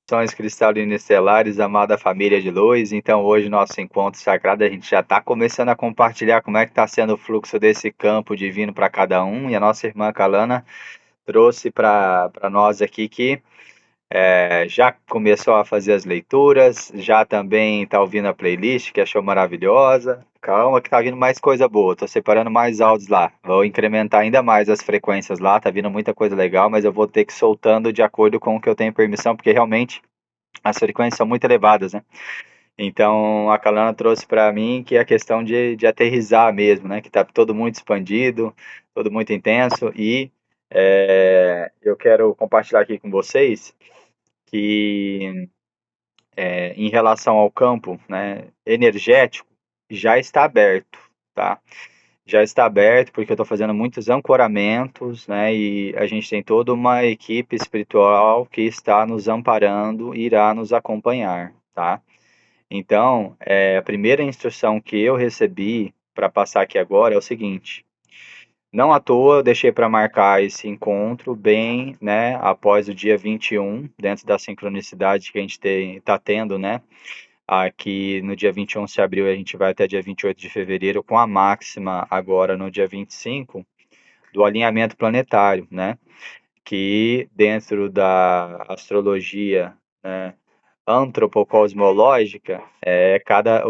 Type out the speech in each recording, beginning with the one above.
Sons cristalinos estelares, amada família de luz. Então, hoje, nosso encontro sagrado, a gente já está começando a compartilhar como é que está sendo o fluxo desse campo divino para cada um. E a nossa irmã Kalana trouxe para nós aqui que já começou a fazer as leituras, já também está ouvindo a playlist, que achou maravilhosa. Calma que tá vindo mais coisa boa, tô separando mais áudios lá. Vou incrementar ainda mais as frequências lá, tá vindo muita coisa legal, mas eu vou ter que ir soltando de acordo com o que eu tenho permissão, porque realmente as frequências são muito elevadas, né? Então a Kalana trouxe para mim que é a questão de aterrizar mesmo, né? Que tá todo muito expandido, todo muito intenso e eu quero compartilhar aqui com vocês que em relação ao campo, né, energético, já está aberto, tá? Já está aberto porque eu estou fazendo muitos ancoramentos, né? E a gente tem toda uma equipe espiritual que está nos amparando e irá nos acompanhar, tá? Então, a primeira instrução que eu recebi para passar aqui agora é o seguinte: não à toa eu deixei para marcar esse encontro bem, né, após o dia 21, dentro da sincronicidade que a gente está tendo, né? Aqui no dia 21 de abril a gente vai até dia 28 de fevereiro com a máxima agora no dia 25 do alinhamento planetário, né? Que dentro da astrologia, né, antropocosmológica,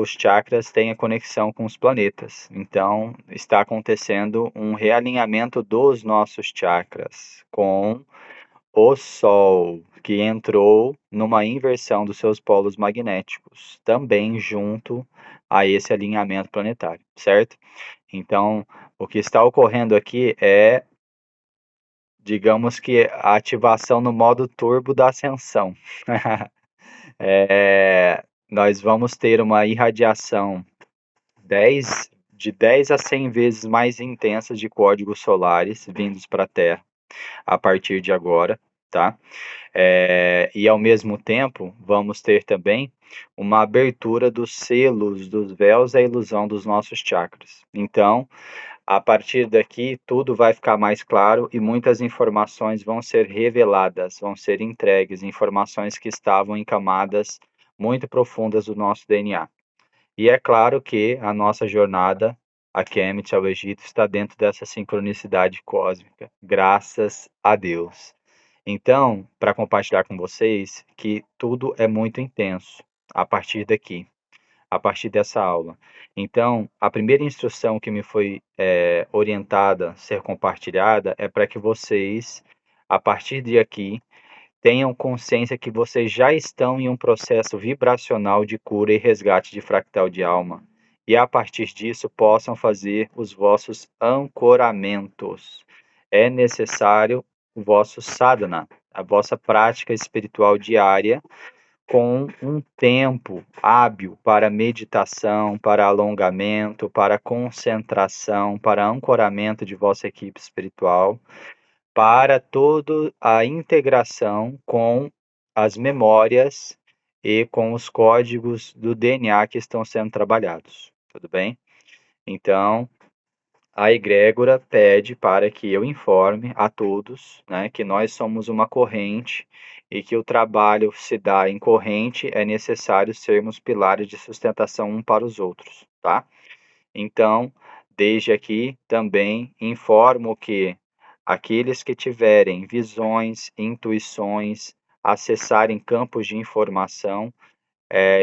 os chakras têm a conexão com os planetas. Então, está acontecendo um realinhamento dos nossos chakras com o Sol, que entrou numa inversão dos seus polos magnéticos, também junto a esse alinhamento planetário, certo? Então, o que está ocorrendo aqui é, digamos que a ativação no modo turbo da ascensão. Nós vamos ter uma irradiação de 10 a 100 vezes mais intensa de códigos solares vindos para a Terra a partir de agora, tá? E ao mesmo tempo, vamos ter também uma abertura dos selos, dos véus da ilusão dos nossos chakras. Então, a partir daqui, tudo vai ficar mais claro e muitas informações vão ser reveladas, vão ser entregues, informações que estavam em camadas muito profundas do nosso DNA. E é claro que a nossa jornada, a Kemet ao Egito, está dentro dessa sincronicidade cósmica, graças a Deus. Então, para compartilhar com vocês que tudo é muito intenso a partir daqui, a partir dessa aula. Então, a primeira instrução que me foi orientada, ser compartilhada, é para que vocês, a partir de aqui, tenham consciência que vocês já estão em um processo vibracional de cura e resgate de fractal de alma. E a partir disso possam fazer os vossos ancoramentos. É necessário o vosso sadhana, a vossa prática espiritual diária, com um tempo hábil para meditação, para alongamento, para concentração, para ancoramento de vossa equipe espiritual, para toda a integração com as memórias e com os códigos do DNA que estão sendo trabalhados. Tudo bem? Então, a egrégora pede para que eu informe a todos, né, que nós somos uma corrente e que o trabalho se dá em corrente, é necessário sermos pilares de sustentação um para os outros, tá? Então, desde aqui também informo que aqueles que tiverem visões, intuições, acessarem campos de informação,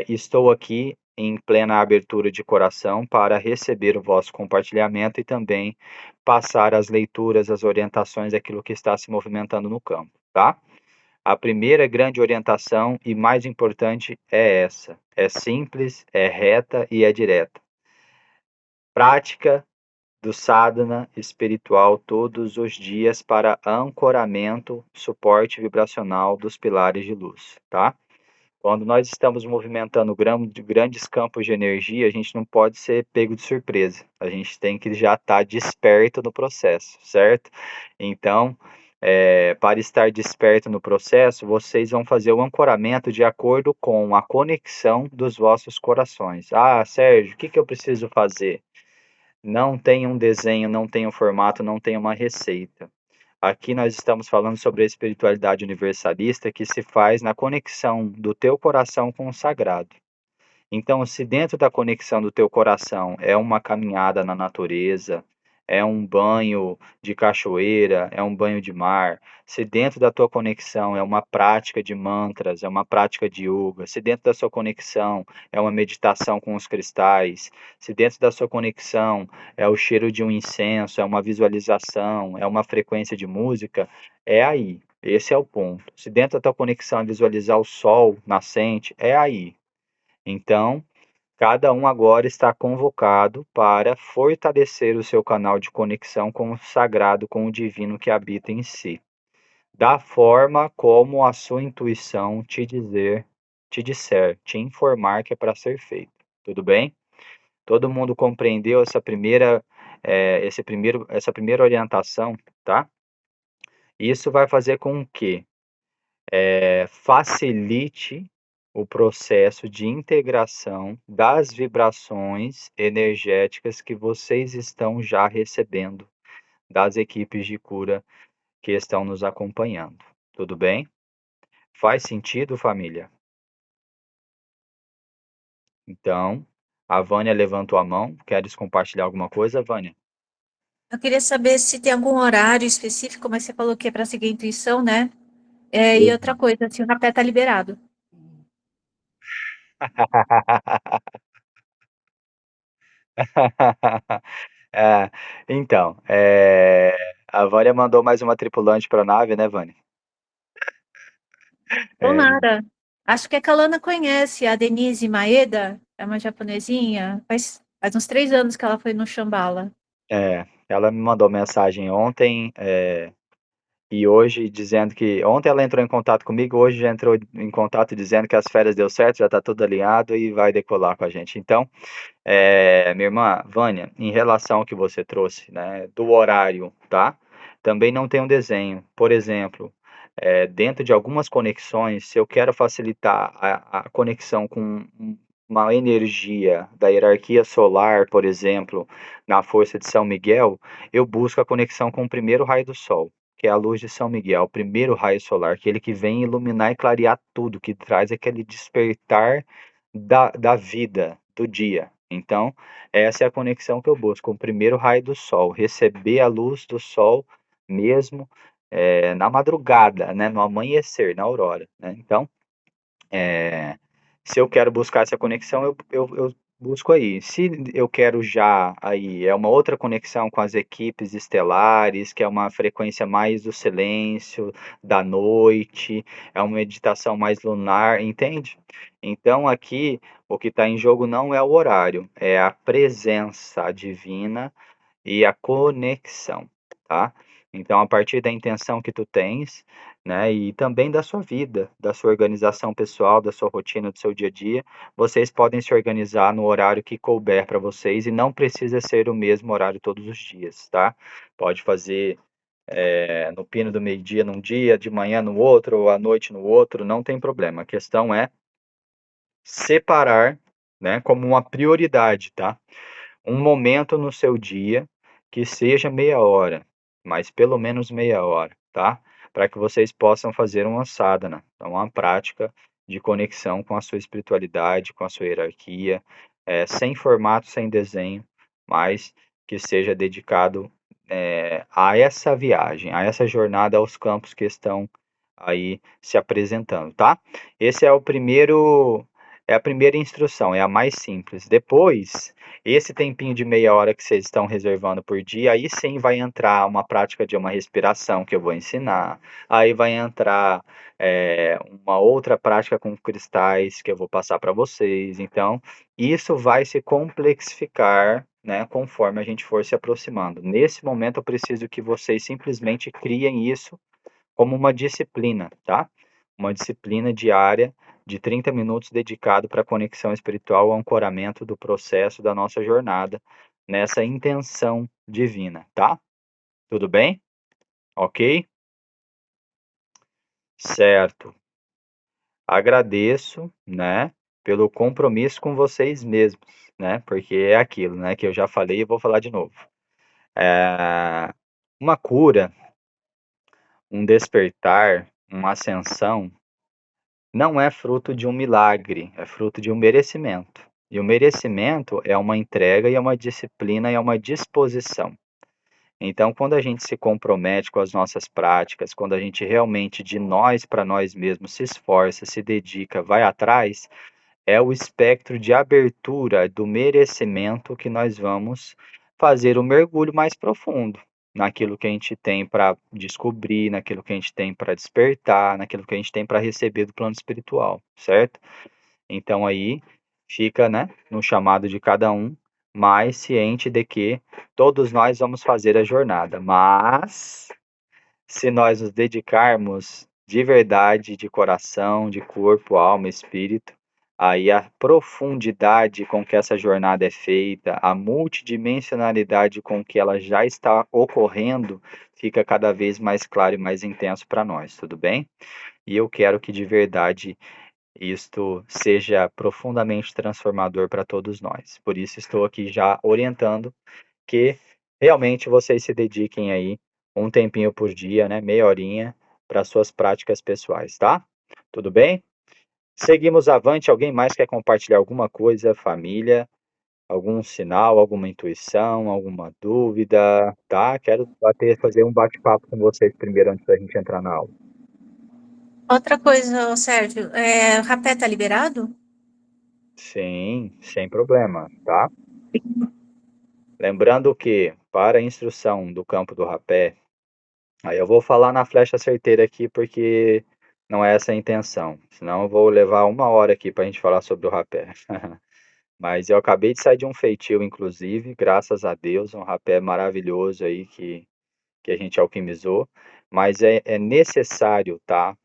estou aqui em plena abertura de coração para receber o vosso compartilhamento e também passar as leituras, as orientações daquilo que está se movimentando no campo, tá? A primeira grande orientação e mais importante é essa. É simples, é reta e é direta. Prática do sadhana espiritual todos os dias para ancoramento, suporte vibracional dos pilares de luz, tá? Quando nós estamos movimentando grandes campos de energia, a gente não pode ser pego de surpresa. A gente tem que já estar desperto no processo, certo? Então, para estar desperto no processo, vocês vão fazer o ancoramento de acordo com a conexão dos vossos corações. Ah, Sérgio, o que eu preciso fazer? Não tem um desenho, não tem um formato, não tem uma receita. Aqui nós estamos falando sobre a espiritualidade universalista que se faz na conexão do teu coração com o sagrado. Então, se dentro da conexão do teu coração é uma caminhada na natureza, é um banho de cachoeira, é um banho de mar, se dentro da tua conexão é uma prática de mantras, é uma prática de yoga, se dentro da sua conexão é uma meditação com os cristais, se dentro da sua conexão é o cheiro de um incenso, é uma visualização, é uma frequência de música, é aí. Esse é o ponto. Se dentro da tua conexão é visualizar o sol nascente, é aí. Então, cada um agora está convocado para fortalecer o seu canal de conexão com o sagrado, com o divino que habita em si, da forma como a sua intuição te disser, te informar que é para ser feito. Tudo bem? Todo mundo compreendeu essa primeira orientação, tá? Isso vai fazer com que facilite o processo de integração das vibrações energéticas que vocês estão já recebendo das equipes de cura que estão nos acompanhando. Tudo bem? Faz sentido, família? Então, a Vânia levantou a mão. Queres compartilhar alguma coisa, Vânia? Eu queria saber se tem algum horário específico, mas você falou que é para seguir a intuição, né? É, e outra coisa, se o rapé tá liberado. É, então, a Vânia mandou mais uma tripulante para a nave, né, Vânia? É, Tomara. Acho que a Kalana conhece a Denise Maeda, é uma japonesinha. Faz uns 3 anos que ela foi no Shambhala. ela me mandou mensagem ontem, e hoje dizendo que ontem ela entrou em contato comigo, hoje já entrou em contato dizendo que as férias deu certo, já está tudo alinhado e vai decolar com a gente. Então, minha irmã Vânia, em relação ao que você trouxe, né, do horário, tá? Também não tem um desenho. Por exemplo, dentro de algumas conexões, se eu quero facilitar a conexão com uma energia da hierarquia solar, por exemplo, na força de São Miguel, eu busco a conexão com o primeiro raio do sol, que é a luz de São Miguel, o primeiro raio solar, aquele que vem iluminar e clarear tudo, que traz aquele despertar da vida, do dia. Então, essa é a conexão que eu busco, com o primeiro raio do sol, receber a luz do sol mesmo na madrugada, né, no amanhecer, na aurora, né? Então, é, se eu quero buscar essa conexão, eu busco aí. Se eu quero já aí, é uma outra conexão com as equipes estelares, que é uma frequência mais do silêncio, da noite, é uma meditação mais lunar, entende? Então aqui o que está em jogo não é o horário, é a presença divina e a conexão, tá? Então, a partir da intenção que tu tens, né, e também da sua vida, da sua organização pessoal, da sua rotina, do seu dia a dia, vocês podem se organizar no horário que couber para vocês e não precisa ser o mesmo horário todos os dias, tá? Pode fazer no pino do meio-dia num dia, de manhã no outro, ou à noite no outro, não tem problema. A questão é separar, né, como uma prioridade, tá? Um momento no seu dia que seja meia hora, mas pelo menos meia hora, tá? Para que vocês possam fazer uma sadhana, então uma prática de conexão com a sua espiritualidade, com a sua hierarquia, sem formato, sem desenho, mas que seja dedicado a essa viagem, a essa jornada aos campos que estão aí se apresentando, tá? Esse é a primeira instrução, é a mais simples. Depois, esse tempinho de meia hora que vocês estão reservando por dia, aí sim vai entrar uma prática de uma respiração que eu vou ensinar. Aí vai entrar uma outra prática com cristais que eu vou passar para vocês. Então, isso vai se complexificar, né, conforme a gente for se aproximando. Nesse momento, eu preciso que vocês simplesmente criem isso como uma disciplina, tá? Uma disciplina diária de 30 minutos dedicado para a conexão espiritual, ao ancoramento do processo da nossa jornada nessa intenção divina, tá? Tudo bem? Ok? Certo. Agradeço, né, pelo compromisso com vocês mesmos, né? Porque é aquilo, né, que eu já falei e vou falar de novo. É, uma cura um despertar, uma ascensão, não é fruto de um milagre, é fruto de um merecimento. E o merecimento é uma entrega e é uma disciplina e é uma disposição. Então, quando a gente se compromete com as nossas práticas, quando a gente realmente de nós para nós mesmos se esforça, se dedica, vai atrás, é o espectro de abertura do merecimento que nós vamos fazer o mergulho mais profundo naquilo que a gente tem para descobrir, naquilo que a gente tem para despertar, naquilo que a gente tem para receber do plano espiritual, certo? Então aí fica, né, no chamado de cada um, mais ciente de que todos nós vamos fazer a jornada, mas se nós nos dedicarmos de verdade, de coração, de corpo, alma, espírito, aí a profundidade com que essa jornada é feita, a multidimensionalidade com que ela já está ocorrendo, fica cada vez mais claro e mais intenso para nós, tudo bem? E eu quero que de verdade isto seja profundamente transformador para todos nós. Por isso estou aqui já orientando que realmente vocês se dediquem aí um tempinho por dia, né, meia horinha, para suas práticas pessoais, tá? Tudo bem? Seguimos avante. Alguém mais quer compartilhar alguma coisa, família? Algum sinal, alguma intuição, alguma dúvida, tá? Quero fazer um bate-papo com vocês primeiro antes da gente entrar na aula. Outra coisa, ô Sérgio, o rapé tá liberado? Sim, sem problema, tá? Lembrando que, para a instrução do campo do rapé, aí eu vou falar na flecha certeira aqui porque não é essa a intenção, senão eu vou levar uma hora aqui para a gente falar sobre o rapé. Mas eu acabei de sair de um feitio, inclusive, graças a Deus, um rapé maravilhoso aí que a gente alquimizou, mas é necessário, tá?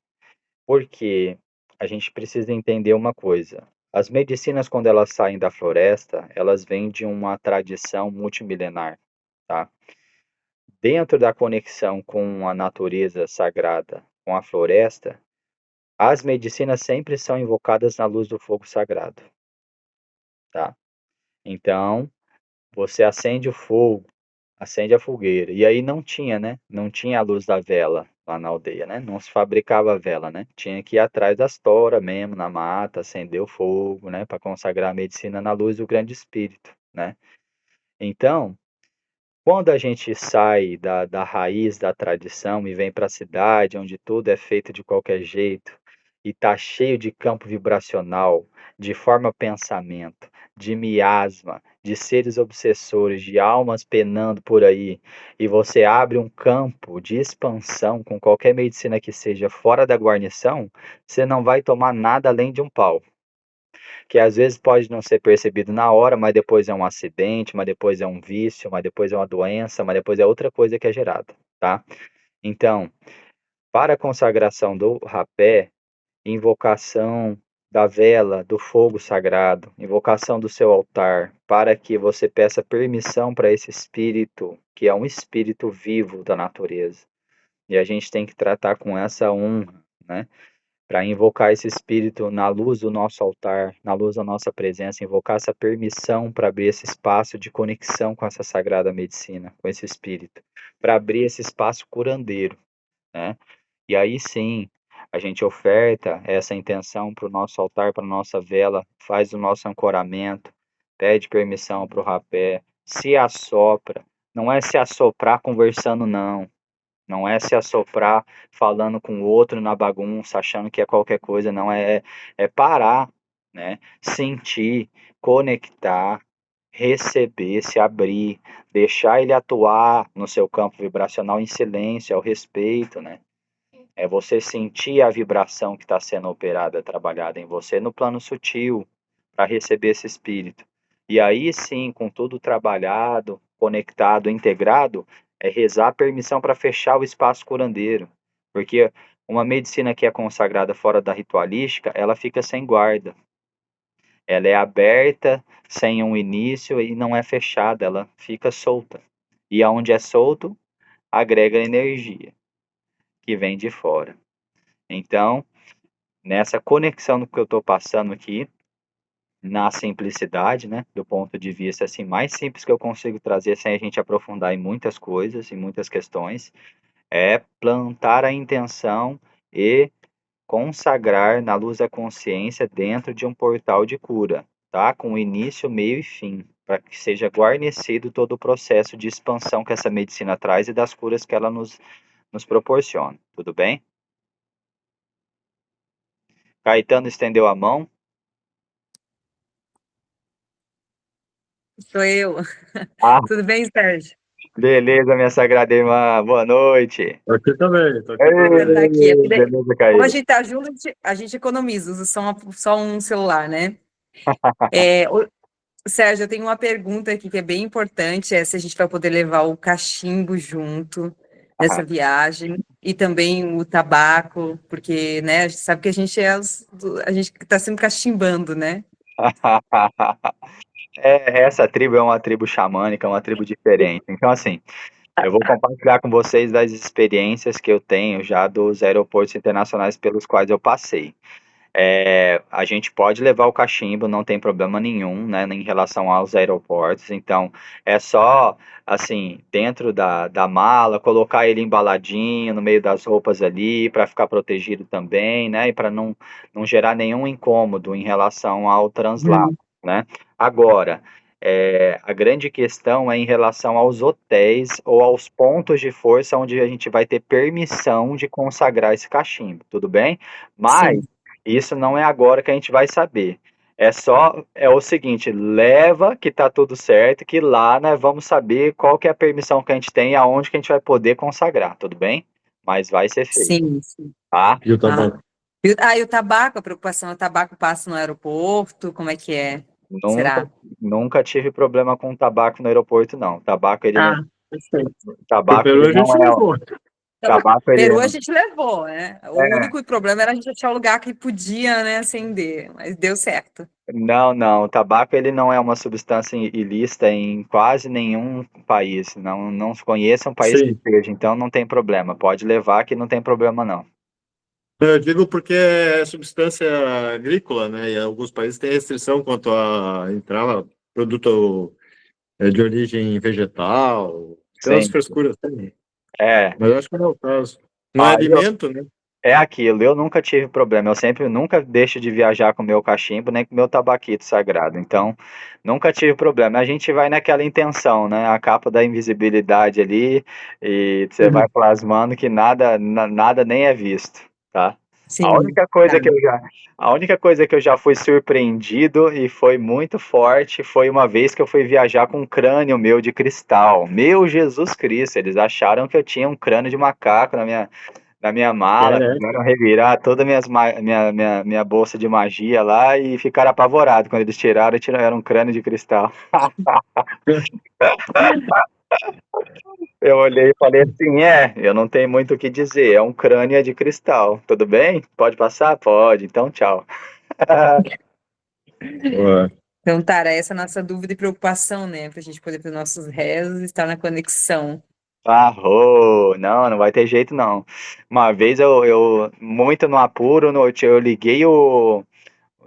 Porque a gente precisa entender uma coisa. As medicinas, quando elas saem da floresta, elas vêm de uma tradição multimilenar, tá? Dentro da conexão com a natureza sagrada, com a floresta, as medicinas sempre são invocadas na luz do fogo sagrado, tá? Então, você acende o fogo, acende a fogueira. E aí não tinha, né? Não tinha a luz da vela lá na aldeia, né? Não se fabricava vela, né? Tinha que ir atrás das toras mesmo, na mata, acender o fogo, né? Para consagrar a medicina na luz do grande espírito, né? Então, quando a gente sai da raiz da tradição e vem para a cidade, onde tudo é feito de qualquer jeito, e está cheio de campo vibracional, de forma pensamento, de miasma, de seres obsessores, de almas penando por aí, e você abre um campo de expansão com qualquer medicina que seja fora da guarnição, você não vai tomar nada além de um pau que às vezes pode não ser percebido na hora, mas depois é um acidente, mas depois é um vício, mas depois é uma doença, mas depois é outra coisa que é gerada, tá? Então, para a consagração do rapé, invocação da vela, do fogo sagrado, invocação do seu altar, para que você peça permissão para esse espírito, que é um espírito vivo da natureza. E a gente tem que tratar com essa honra, né? Para invocar esse espírito na luz do nosso altar, na luz da nossa presença, invocar essa permissão para abrir esse espaço de conexão com essa sagrada medicina, com esse espírito, para abrir esse espaço curandeiro, né? E aí sim, a gente oferta essa intenção para o nosso altar, para a nossa vela, faz o nosso ancoramento, pede permissão para o rapé, se assopra, não é se assoprar conversando, não. Não é se assoprar falando com o outro na bagunça, achando que é qualquer coisa, não é parar, né? Sentir, conectar, receber, se abrir, deixar ele atuar no seu campo vibracional em silêncio, ao respeito, né? É você sentir a vibração que está sendo operada, trabalhada em você no plano sutil, para receber esse espírito. E aí sim, com tudo trabalhado, conectado, integrado, é rezar a permissão para fechar o espaço curandeiro. Porque uma medicina que é consagrada fora da ritualística, ela fica sem guarda. Ela é aberta, sem um início e não é fechada, ela fica solta. E aonde é solto, agrega energia que vem de fora. Então, nessa conexão do que eu estou passando aqui, na simplicidade, né, do ponto de vista assim mais simples que eu consigo trazer sem a gente aprofundar em muitas coisas, em muitas questões, É plantar a intenção e consagrar na luz da consciência dentro de um portal de cura, tá? Com início, meio e fim, para que seja guarnecido todo o processo de expansão que essa medicina traz e das curas que ela nos proporciona. Tudo bem? Caetano estendeu a mão. Sou eu. Ah, Tudo bem, Sérgio? beleza, minha sagrada irmã. Boa noite. Tô aqui também, tô aqui Vou também. tentar aqui. É porque Beleza, como a Caí. gente tá junto, a gente economiza, usa só um celular, né? Sérgio, eu tenho uma pergunta aqui que é bem importante, é se a gente vai poder levar o cachimbo junto nessa viagem e também o tabaco, porque, né, a gente sabe que a gente a gente está sempre cachimbando, né? Essa tribo é uma tribo xamânica, uma tribo diferente. Então, assim, eu vou compartilhar com vocês das experiências que eu tenho já dos aeroportos internacionais pelos quais eu passei. A gente pode levar o cachimbo, não tem problema nenhum, né, em relação aos aeroportos. Então, é só, assim, dentro da mala, colocar ele embaladinho no meio das roupas ali, para ficar protegido também, né, e para não gerar nenhum incômodo em relação ao translado, né. Agora, a grande questão é em relação aos hotéis ou aos pontos de força onde a gente vai ter permissão de consagrar esse cachimbo, tudo bem? Mas Sim, isso não é agora que a gente vai saber. É o seguinte, leva que tá tudo certo, que lá nós vamos saber qual que é a permissão que a gente tem e aonde que a gente vai poder consagrar, tudo bem? Mas vai ser feito, sim. tá? E o Ah. tabaco? E o tabaco, a preocupação, o tabaco passa no aeroporto, como é que é? Nunca, Será? nunca tive problema com tabaco no aeroporto, não. Ah, perfeito. Pro Tabaco Peru ele a não gente é, levou. tabaco ele Peru a gente levou, né? O único problema era a gente achar o lugar que podia, né, acender, mas deu certo. não, o tabaco ele não é uma substância ilícita em quase nenhum país. Não conheça um país que Sim. seja, então não tem problema. Pode levar que não tem problema não. Eu digo porque é substância agrícola, né? E alguns países têm restrição quanto a entrar produto de origem vegetal. Tem umas Sim. frescuras também. É, Mas eu acho que não é o caso. Não é aí alimento, né? é aquilo, eu nunca tive problema. Eu sempre nunca deixo de viajar com o meu cachimbo, nem com o meu tabaquito sagrado. Então, nunca tive problema. A gente vai naquela intenção, né? A capa da invisibilidade ali e você vai Uhum. plasmando que nada nem é visto, tá? A Sim, única tá. coisa que eu já, a única coisa que eu já fui surpreendido e foi muito forte foi uma vez que eu fui viajar com um crânio meu de cristal. Meu Jesus Cristo, eles acharam que eu tinha um crânio de macaco na minha mala, É, quiseram revirar toda minha bolsa de magia lá e ficaram apavorados quando eles tiraram um crânio de cristal. Eu olhei e falei assim, eu não tenho muito o que dizer, é um crânio de cristal, tudo bem? Pode passar? Pode, então tchau. Boa. Então, Tara, essa é a nossa dúvida e preocupação, né? Para a gente poder, para os nossos rezos, estar na conexão. Não vai ter jeito não. Uma vez eu muito no apuro, eu liguei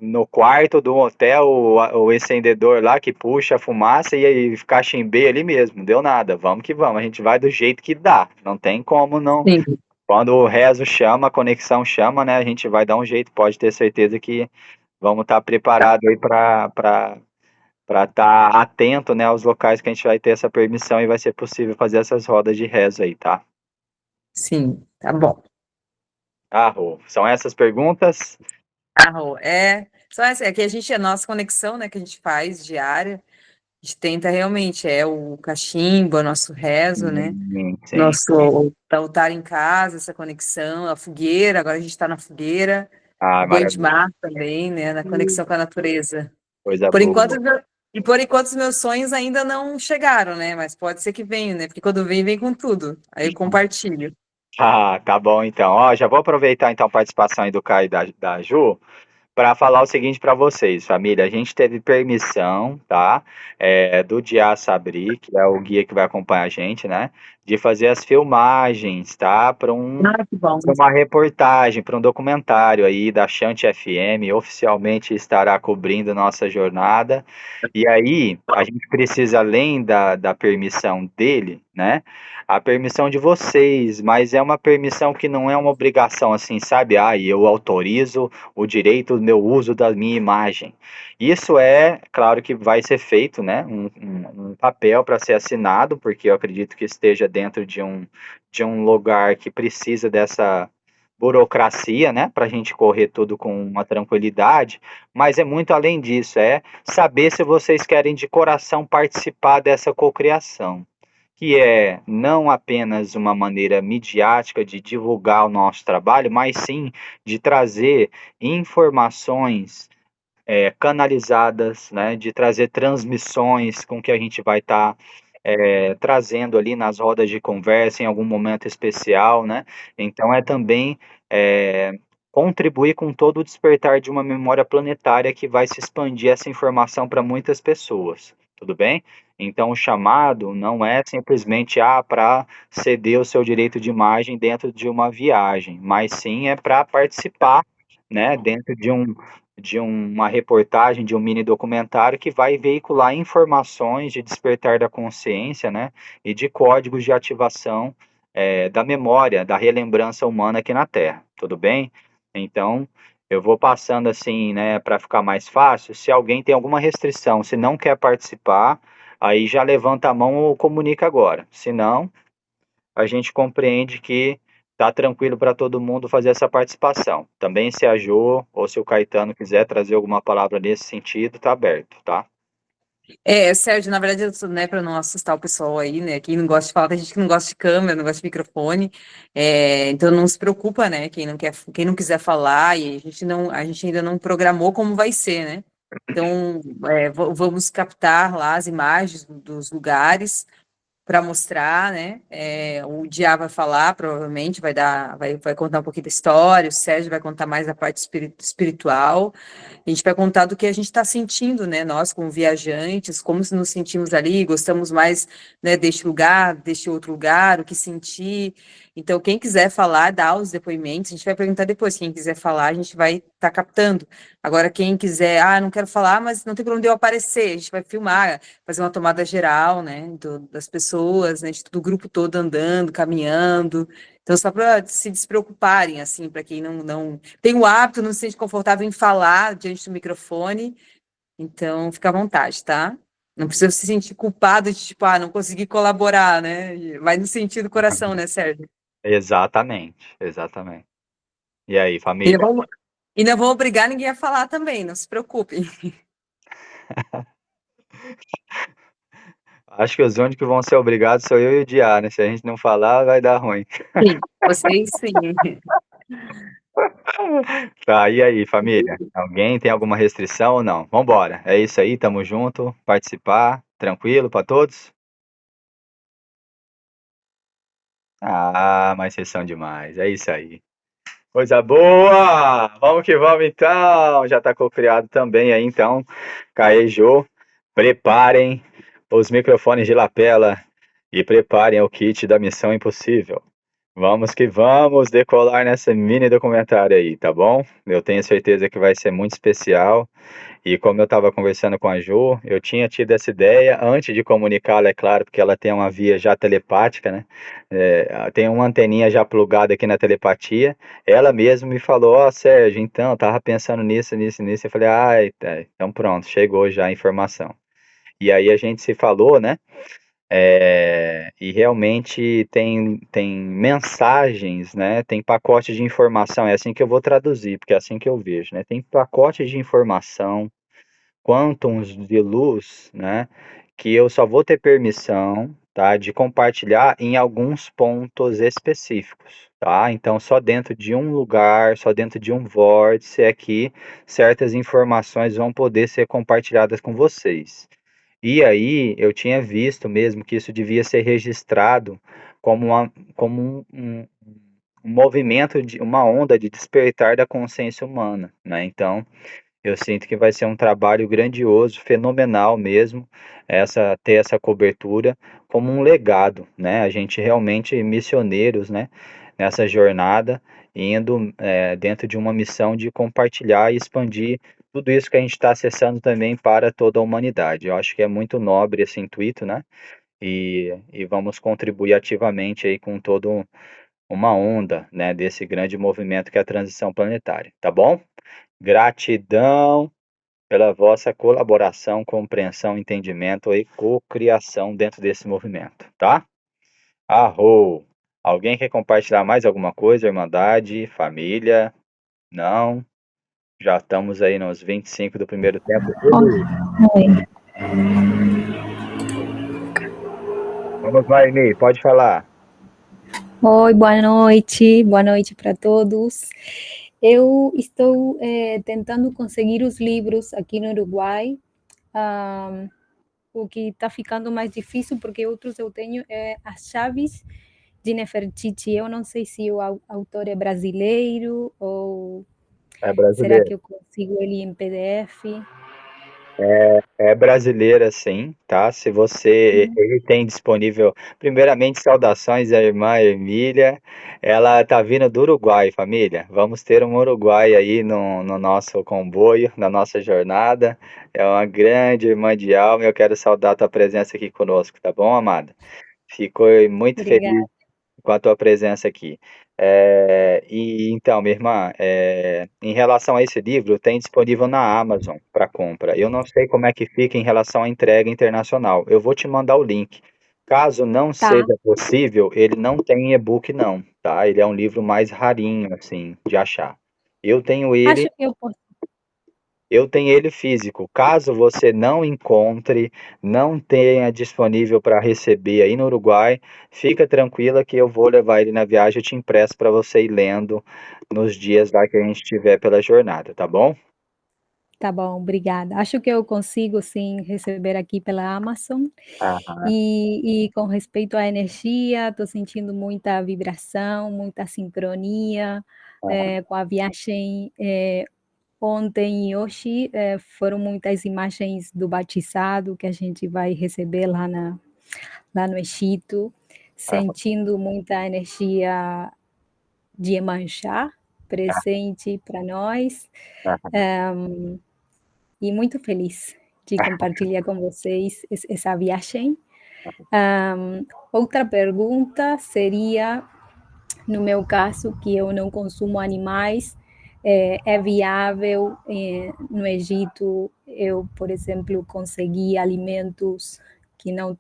no quarto do hotel, o encendedor lá que puxa a fumaça e aí cachimbei ali mesmo, deu nada, vamos que vamos, a gente vai do jeito que dá, não tem como não, Sim, quando o rezo chama, a conexão chama, né, a gente vai dar um jeito, pode ter certeza que vamos estar preparados aí para estar atento, né, aos locais que a gente vai ter essa permissão e vai ser possível fazer essas rodas de rezo aí, tá? sim, tá bom. Rô, são essas perguntas? Rô, só essa, é que a gente, a nossa conexão, né, que a gente faz diária, a gente tenta realmente, o cachimbo, o nosso rezo, né? Sim. Nosso altar em casa, essa conexão, a fogueira, agora a gente está na fogueira, o banho de Maravilha, mar também, né? Na conexão com a natureza. coisa Por boa. enquanto, por enquanto os meus sonhos ainda não chegaram, né? Mas pode ser que venham, né? Porque quando vem, vem com tudo. Aí eu compartilho. Tá bom então. Ó, já vou aproveitar então a participação aí do Caio e da Ju para falar o seguinte para vocês, família. A gente teve permissão, tá? Do Dia Sabri, que é o guia que vai acompanhar a gente, né? de fazer as filmagens, tá? Para Que bom. uma reportagem, para um documentário aí da Chant FM, oficialmente estará cobrindo nossa jornada. E aí, a gente precisa, além da permissão dele, né? A permissão de vocês, mas é uma permissão que não é uma obrigação, assim, sabe? Ah, eu autorizo o direito do meu uso da minha imagem. Isso é, claro que vai ser feito, né? Um papel para ser assinado, porque eu acredito que esteja dentro de um lugar que precisa dessa burocracia, né, para a gente correr tudo com uma tranquilidade, mas é muito além disso, é saber se vocês querem de coração participar dessa cocriação, que é não apenas uma maneira midiática de divulgar o nosso trabalho, mas sim de trazer informações canalizadas, né, de trazer transmissões com que a gente vai estar trazendo ali nas rodas de conversa em algum momento especial, né? Então é também é, contribuir com todo o despertar de uma memória planetária que vai se expandir essa informação para muitas pessoas, tudo bem? Então o chamado não é simplesmente para ceder o seu direito de imagem dentro de uma viagem, mas sim é para participar, né, dentro de uma reportagem, de um mini documentário que vai veicular informações de despertar da consciência, né, e de códigos de ativação da memória, da relembrança humana aqui na Terra, tudo bem? Então, eu vou passando assim, né, para ficar mais fácil. Se alguém tem alguma restrição, se não quer participar, aí já levanta a mão ou comunica agora. Se não, a gente compreende que tá tranquilo para todo mundo fazer essa participação. Também se a Jo ou se o Caetano quiser trazer alguma palavra nesse sentido, tá aberto, tá? Sérgio, na verdade, né, para não assustar o pessoal aí, né, quem não gosta de falar, tem gente que não gosta de câmera, não gosta de microfone, então não se preocupa, né, quem não quiser falar, e a gente ainda não programou como vai ser, né, então vamos captar lá as imagens dos lugares para mostrar, né, o Diá vai falar, provavelmente, vai contar um pouquinho da história, o Sérgio vai contar mais a parte espiritual, a gente vai contar do que a gente está sentindo, né? Nós, como viajantes, como nos sentimos ali, gostamos mais, né, deste lugar, deste outro lugar, o que sentir. Então, quem quiser falar, dá os depoimentos, a gente vai perguntar depois. Quem quiser falar, a gente vai estar captando. Agora, quem quiser, não quero falar, mas não tem para onde eu aparecer, a gente vai filmar, fazer uma tomada geral, né, das pessoas, né, do grupo todo andando, caminhando. Então, só para se despreocuparem, assim, para quem não tem o hábito, não se sente confortável em falar diante do microfone, então fica à vontade, tá? Não precisa se sentir culpado de, tipo, não consegui colaborar, né? Vai no sentido do coração, né, Sérgio? Exatamente, exatamente. E aí, E família? não vão obrigar ninguém a falar também, não se preocupem. Acho que os únicos que vão ser obrigados sou eu e o Diá, né? Se a gente não falar, vai dar ruim. Sim, vocês sim. Tá, e aí, família? Alguém tem alguma restrição ou não? Vambora. É isso aí, tamo junto. Participar, tranquilo para todos? Ah, mas vocês são demais. É isso aí. Coisa boa! Vamos que vamos então! Já tá cocriado também aí, então. Caejô, preparem os microfones de lapela e preparem o kit da Missão Impossível. Vamos que vamos decolar nessa mini documentário aí, tá bom? Eu tenho certeza que vai ser muito especial. E como eu estava conversando com a Jo, eu tinha tido essa ideia antes de comunicá-la, é claro, porque ela tem uma via já telepática, né? Tem uma anteninha já plugada aqui na telepatia. Ela mesma me falou: Ó, Sérgio, então, eu tava pensando nisso, nisso, nisso. Eu falei: então pronto, chegou já a informação. E aí a gente se falou, né? E realmente tem mensagens, né? Tem pacote de informação, é assim que eu vou traduzir, porque é assim que eu vejo, né? Tem pacote de informação, quântons de luz, né? Que eu só vou ter permissão, tá? De compartilhar em alguns pontos específicos, tá? Então, só dentro de um lugar, só dentro de um vórtice é que certas informações vão poder ser compartilhadas com vocês. E aí eu tinha visto mesmo que isso devia ser registrado como um movimento de uma onda de despertar da consciência humana, né? Então, Eu sinto que vai ser um trabalho grandioso, fenomenal mesmo, ter essa cobertura como um legado, né? A gente realmente missioneiros, né? Nessa jornada, indo dentro de uma missão de compartilhar e expandir tudo isso que a gente está acessando também para toda a humanidade. Eu acho que é muito nobre esse intuito, né? E vamos contribuir ativamente aí com todo uma onda, né? Desse grande movimento que é a transição planetária, tá bom? Gratidão pela vossa colaboração, compreensão, entendimento e cocriação dentro desse movimento, tá? Arro! Alguém quer compartilhar mais alguma coisa, Irmandade, família? Não? Já estamos aí nos 25 do primeiro tempo. Eli, Oi. vamos lá, Emi, pode falar. Oi, boa noite para todos. Eu estou tentando conseguir os livros aqui no Uruguai, o que está ficando mais difícil, porque outros eu tenho As Chaves de Nefertiti. Eu não sei se o autor é brasileiro ou É será brasileiro. que eu consigo ele em PDF? É brasileira, sim, tá? Se você, ele tem disponível, primeiramente, saudações à irmã Emília, ela tá vindo do Uruguai, família. Vamos ter um Uruguai aí no nosso comboio, na nossa jornada. É uma grande irmã de alma, eu quero saudar a tua presença aqui conosco, tá bom, amada? Fico muito feliz Obrigada. com a tua presença aqui. E então, minha irmã, em relação a esse livro, tem disponível na Amazon para compra. Eu não sei como é que fica em relação à entrega internacional. Eu vou te mandar o link. Caso não Tá, seja possível, ele não tem e-book não, tá? Ele é um livro mais rarinho assim de achar. Eu tenho ele acho que eu posso. eu tenho ele físico. Caso você não encontre, não tenha disponível para receber aí no Uruguai, fica tranquila que eu vou levar ele na viagem, eu te empresto para você ir lendo nos dias lá que a gente estiver pela jornada, tá bom? Tá bom, obrigada. Acho que eu consigo sim receber aqui pela Amazon. Ah, E com respeito à energia, estou sentindo muita vibração, muita sincronia, ah, com a viagem, ontem e hoje, foram muitas imagens do batizado que a gente vai receber lá no Egito, ah, sentindo muita energia de Iemanjá ah, presente para nós, ah, e muito feliz de compartilhar com vocês essa viagem. Outra pergunta seria, no meu caso, que eu não consumo animais, é viável no Egito eu, por exemplo, conseguir alimentos que não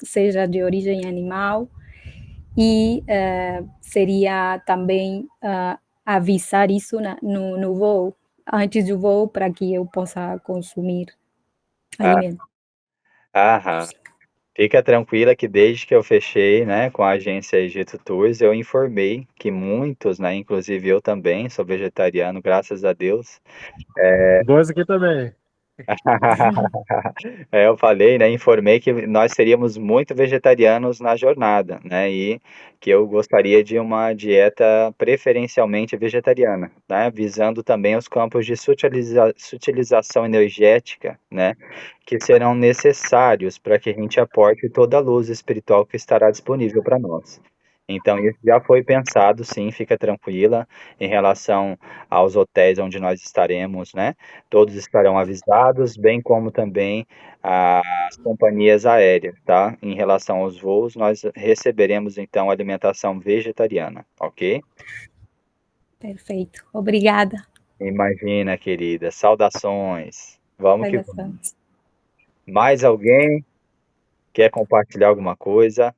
seja de origem animal e seria também avisar isso no voo, antes do voo, para que eu possa consumir ah, alimentos. aham. Fica tranquila que desde que eu fechei, né, com a agência Egito Tours, eu informei que muitos, né, inclusive eu também, sou vegetariano, graças a Deus. Dois aqui também. Eu falei, né, informei que nós seríamos muito vegetarianos na jornada, né, e que eu gostaria de uma dieta preferencialmente vegetariana, né, visando também os campos de sutilização energética, né, que serão necessários para que a gente aporte toda a luz espiritual que estará disponível para nós. Então, isso já foi pensado, sim, fica tranquila, em relação aos hotéis onde nós estaremos, né? Todos estarão avisados, bem como também as companhias aéreas, tá? Em relação aos voos, nós receberemos então alimentação vegetariana, ok? Perfeito, obrigada. Imagina, querida, saudações. Vamos que vamos. Saudações. Mais alguém quer compartilhar alguma coisa?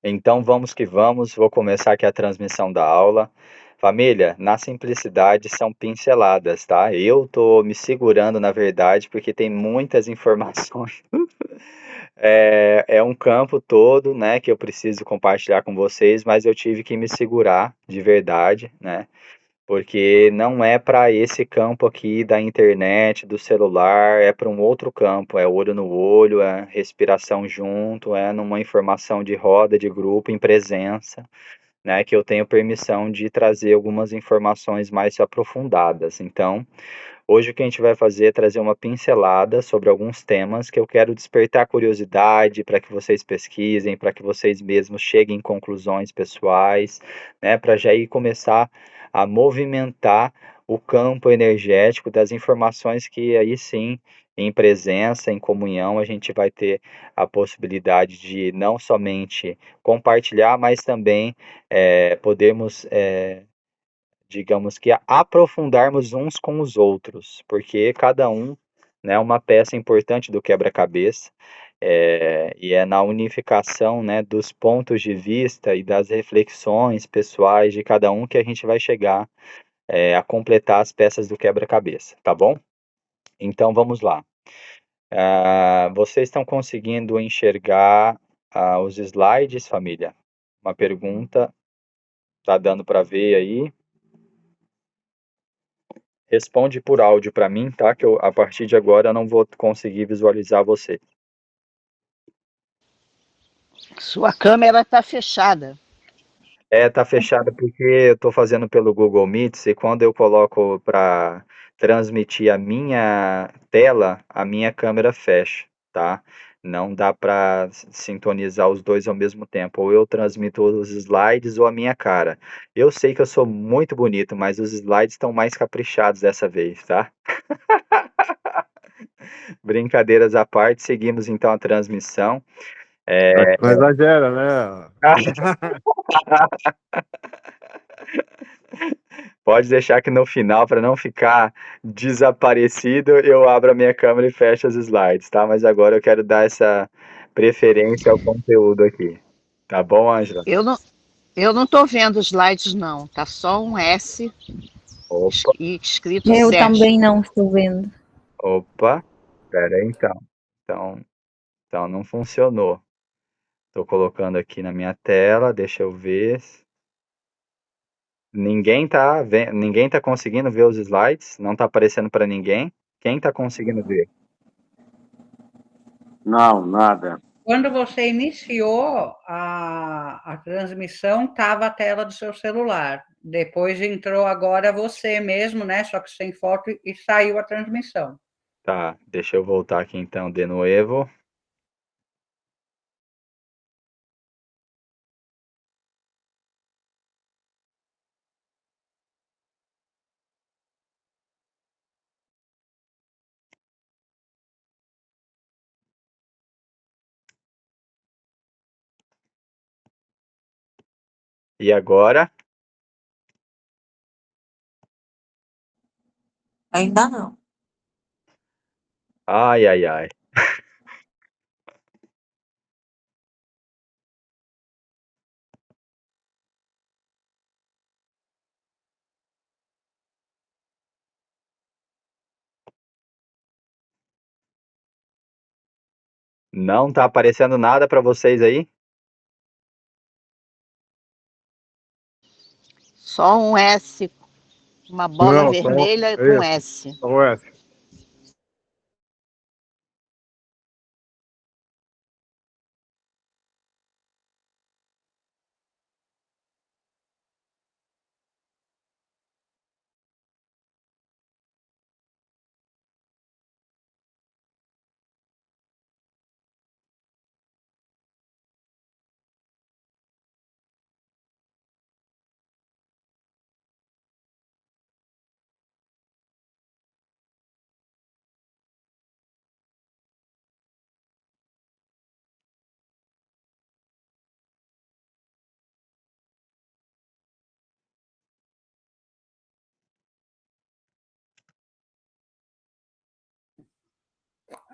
Então vamos que vamos, vou começar aqui a transmissão da aula. Família, na simplicidade são pinceladas, tá? Eu tô me segurando, na verdade, porque tem muitas informações. É um campo todo, né, que eu preciso compartilhar com vocês, mas eu tive que me segurar de verdade, né? porque não é para esse campo aqui da internet, do celular, é para um outro campo, é olho no olho, é respiração junto, é numa informação de roda, de grupo, em presença, né, que eu tenho permissão de trazer algumas informações mais aprofundadas. Então, hoje o que a gente vai fazer é trazer uma pincelada sobre alguns temas que eu quero despertar curiosidade para que vocês pesquisem, para que vocês mesmos cheguem em conclusões pessoais, né, para já ir começar a movimentar o campo energético das informações que aí sim, em presença, em comunhão, a gente vai ter a possibilidade de não somente compartilhar, mas também podermos digamos que aprofundarmos uns com os outros, porque cada um, né, é uma peça importante do quebra-cabeça, e é na unificação, né, dos pontos de vista e das reflexões pessoais de cada um que a gente vai chegar, a completar as peças do quebra-cabeça, tá bom? Então vamos lá. Vocês estão conseguindo enxergar os slides, família? Uma pergunta, tá dando para ver aí? Responde por áudio para mim, tá? Que eu, a partir de agora, eu não vou conseguir visualizar você. Sua câmera está fechada. Tá fechado porque eu tô fazendo pelo Google Meets e quando eu coloco para transmitir a minha tela, a minha câmera fecha, tá? Não dá para sintonizar os dois ao mesmo tempo. Ou eu transmito os slides ou a minha cara. Eu sei que eu sou muito bonito, mas os slides estão mais caprichados dessa vez, tá? Brincadeiras à parte, seguimos então a transmissão. Não exagera, né? Pode deixar que no final, para não ficar desaparecido, eu abro a minha câmera e fecho os slides, tá? Mas agora eu quero dar essa preferência ao conteúdo aqui. Tá bom, Ângela? Eu não estou vendo os slides, não. Tá só um S Opa, escrito Eu Sérgio. também não estou vendo. opa. Espera aí, então. Então não funcionou. Estou colocando aqui na minha tela, deixa eu ver. Ninguém tá conseguindo ver os slides? Não tá aparecendo para ninguém? Quem tá conseguindo ver? Não, nada. Quando você iniciou a transmissão, estava a tela do seu celular. Depois entrou agora você mesmo, né? Só que sem foto e saiu a transmissão. Tá, deixa eu voltar aqui então de novo. E agora? Ainda não. Ai, ai, ai. Não tá aparecendo nada para vocês aí? Só um S, uma bola Não, vermelha com S. Só o S.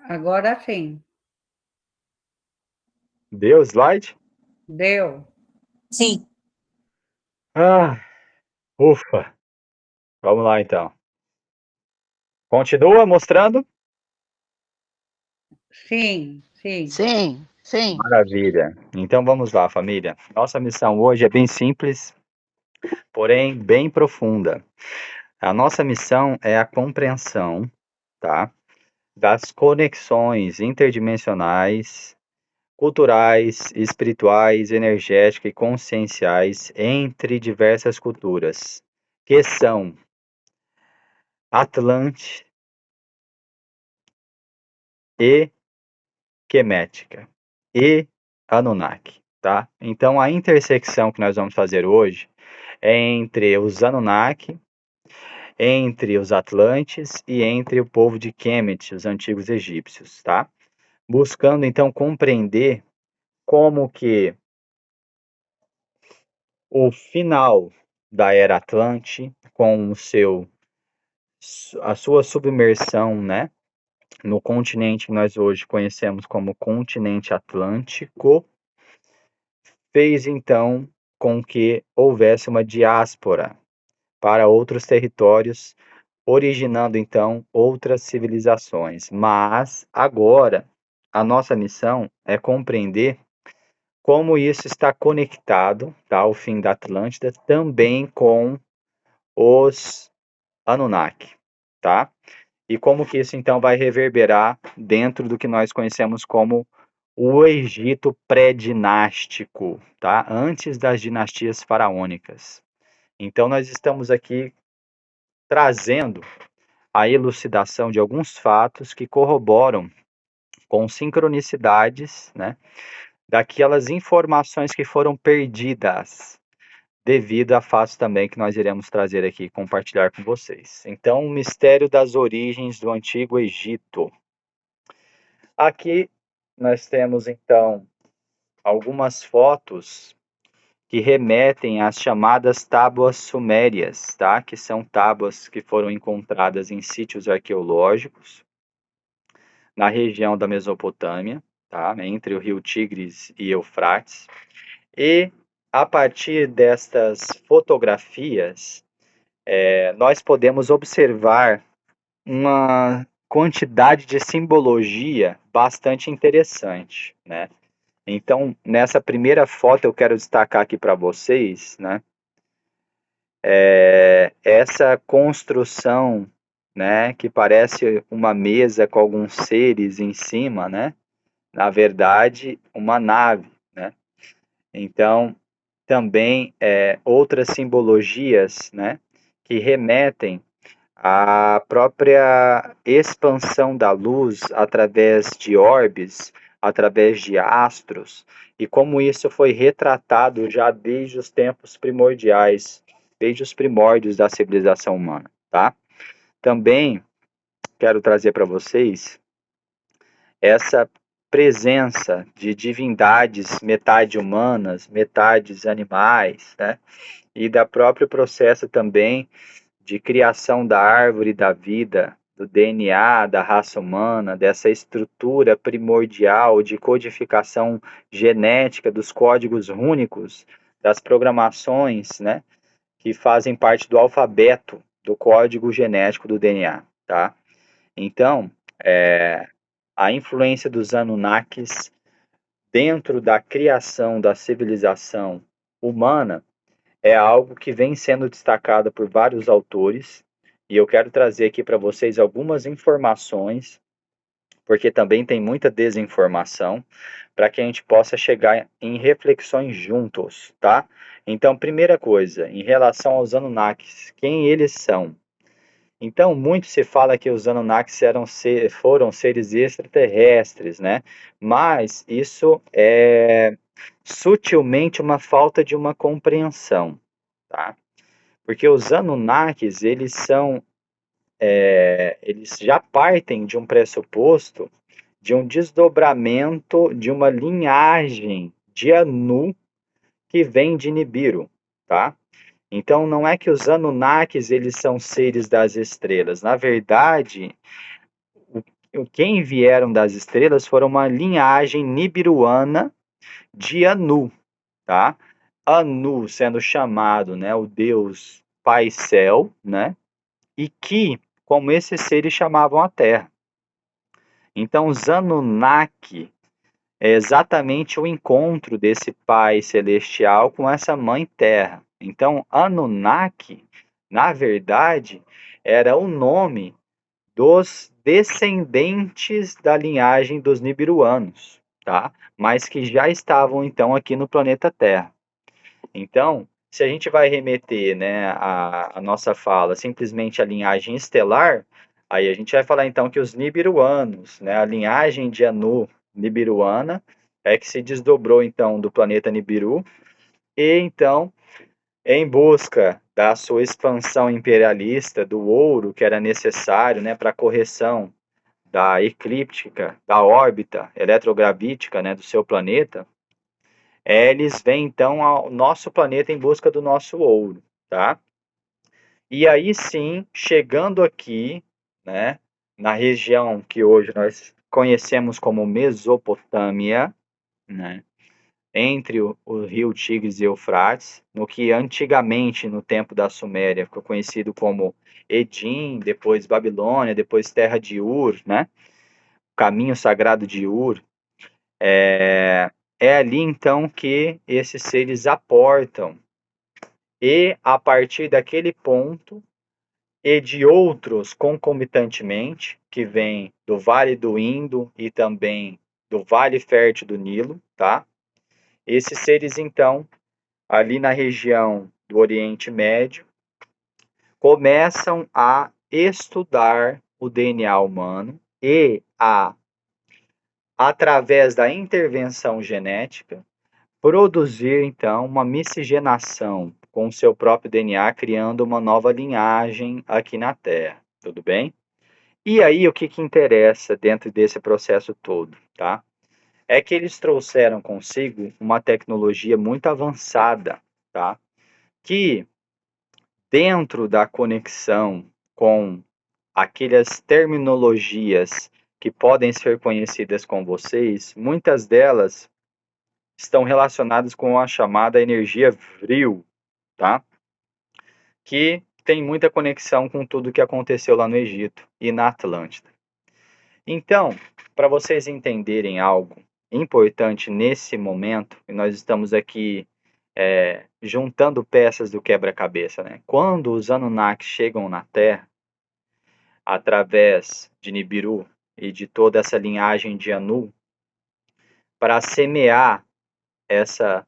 Agora sim, Deu o slide? deu. Sim. Ah, ufa. Vamos lá então. Continua mostrando? Sim, sim. Sim, sim. Maravilha. Então vamos lá, família. Nossa missão hoje é bem simples. porém bem profunda. A nossa missão é a compreensão, tá, das conexões interdimensionais, culturais, espirituais, energéticas e conscienciais entre diversas culturas, que são Atlante e Kemética e Anunnaki, tá? Então a intersecção que nós vamos fazer hoje é entre os Anunnaki, entre os Atlantes e entre o povo de Kemet, os antigos egípcios, tá? Buscando então compreender como que o final da Era Atlante, com a sua submersão, né, no continente que nós hoje conhecemos como continente Atlântico, fez então com que houvesse uma diáspora para outros territórios, originando então outras civilizações. Mas agora a nossa missão é compreender como isso está conectado, tá, o fim da Atlântida, também com os Anunnaki, tá? E como que isso então vai reverberar dentro do que nós conhecemos como o Egito pré-dinástico, tá? Antes das dinastias faraônicas. Então nós estamos aqui trazendo a elucidação de alguns fatos que corroboram com sincronicidades, né, daquelas informações que foram perdidas devido a fatos também que nós iremos trazer aqui e compartilhar com vocês. Então, o mistério das origens do Antigo Egito. Aqui nós temos então algumas fotos que remetem às chamadas tábuas sumérias, tá? Que são tábuas que foram encontradas em sítios arqueológicos na região da Mesopotâmia, tá? Entre o rio Tigres e Eufrates. E a partir destas fotografias, nós podemos observar uma quantidade de simbologia bastante interessante, né? Então, nessa primeira foto eu quero destacar aqui para vocês, né, essa construção, né, que parece uma mesa com alguns seres em cima, né? Na verdade, uma nave, né? Então, também outras simbologias, né, que remetem à própria expansão da luz através de orbes, através de astros, e como isso foi retratado já desde os tempos primordiais, desde os primórdios da civilização humana, tá? Também quero trazer para vocês essa presença de divindades metade humanas, metades animais, né? E da próprio processo também de criação da árvore da vida, do DNA da raça humana, dessa estrutura primordial de codificação genética dos códigos rúnicos, das programações, né, que fazem parte do alfabeto do código genético do DNA, tá? Então, a influência dos Anunnakis dentro da criação da civilização humana é algo que vem sendo destacado por vários autores, e eu quero trazer aqui para vocês algumas informações, porque também tem muita desinformação, para que a gente possa chegar em reflexões juntos, tá? Então, primeira coisa, em relação aos Anunnakis, quem eles são? Então, muito se fala que os Anunnakis foram seres extraterrestres, né? Mas isso é sutilmente uma falta de uma compreensão, tá? Porque os Anunnakis, eles já partem de um pressuposto de um desdobramento de uma linhagem de Anu que vem de Nibiru, tá? Então, não é que os Anunnakis, eles são seres das estrelas. Na verdade, quem vieram das estrelas foram uma linhagem nibiruana de Anu, tá? Anu sendo chamado, né, o deus Pai Céu, né? E que, como esses seres chamavam a Terra. Então, os Anunnaki é exatamente o encontro desse Pai Celestial com essa Mãe Terra. Então, Anunnaki, na verdade, era o nome dos descendentes da linhagem dos nibiruanos, tá? Mas que já estavam, então, aqui no planeta Terra. Então, se a gente vai remeter, né, a nossa fala simplesmente à linhagem estelar, aí a gente vai falar, então, que os nibiruanos, né, a linhagem de Anu nibiruana, é que se desdobrou, então, do planeta Nibiru, e, então, em busca da sua expansão imperialista, do ouro que era necessário, né, para a correção da eclíptica, da órbita eletrogravítica, né, do seu planeta, eles vêm então ao nosso planeta em busca do nosso ouro, tá? E aí sim, chegando aqui, né, na região que hoje nós conhecemos como Mesopotâmia, né, entre o rio Tigres e Eufrates, no que antigamente, no tempo da Suméria, ficou conhecido como Edim, depois Babilônia, depois Terra de Ur, né, Caminho Sagrado de Ur, é ali então que esses seres aportam. E a partir daquele ponto, e de outros concomitantemente, que vêm do Vale do Indo e também do Vale Fértil do Nilo, tá? Esses seres, então, ali na região do Oriente Médio, começam a estudar o DNA humano e através da intervenção genética, produzir, então, uma miscigenação com o seu próprio DNA, criando uma nova linhagem aqui na Terra, tudo bem? E aí, o que interessa dentro desse processo todo, tá? É que eles trouxeram consigo uma tecnologia muito avançada, tá? Que, dentro da conexão com aquelas terminologias que podem ser conhecidas com vocês, muitas delas estão relacionadas com a chamada energia Vril, tá? Que tem muita conexão com tudo que aconteceu lá no Egito e na Atlântida. Então, para vocês entenderem algo importante nesse momento, e nós estamos aqui juntando peças do quebra-cabeça, né? Quando os Anunnaki chegam na Terra, através de Nibiru e de toda essa linhagem de Anu, para semear essa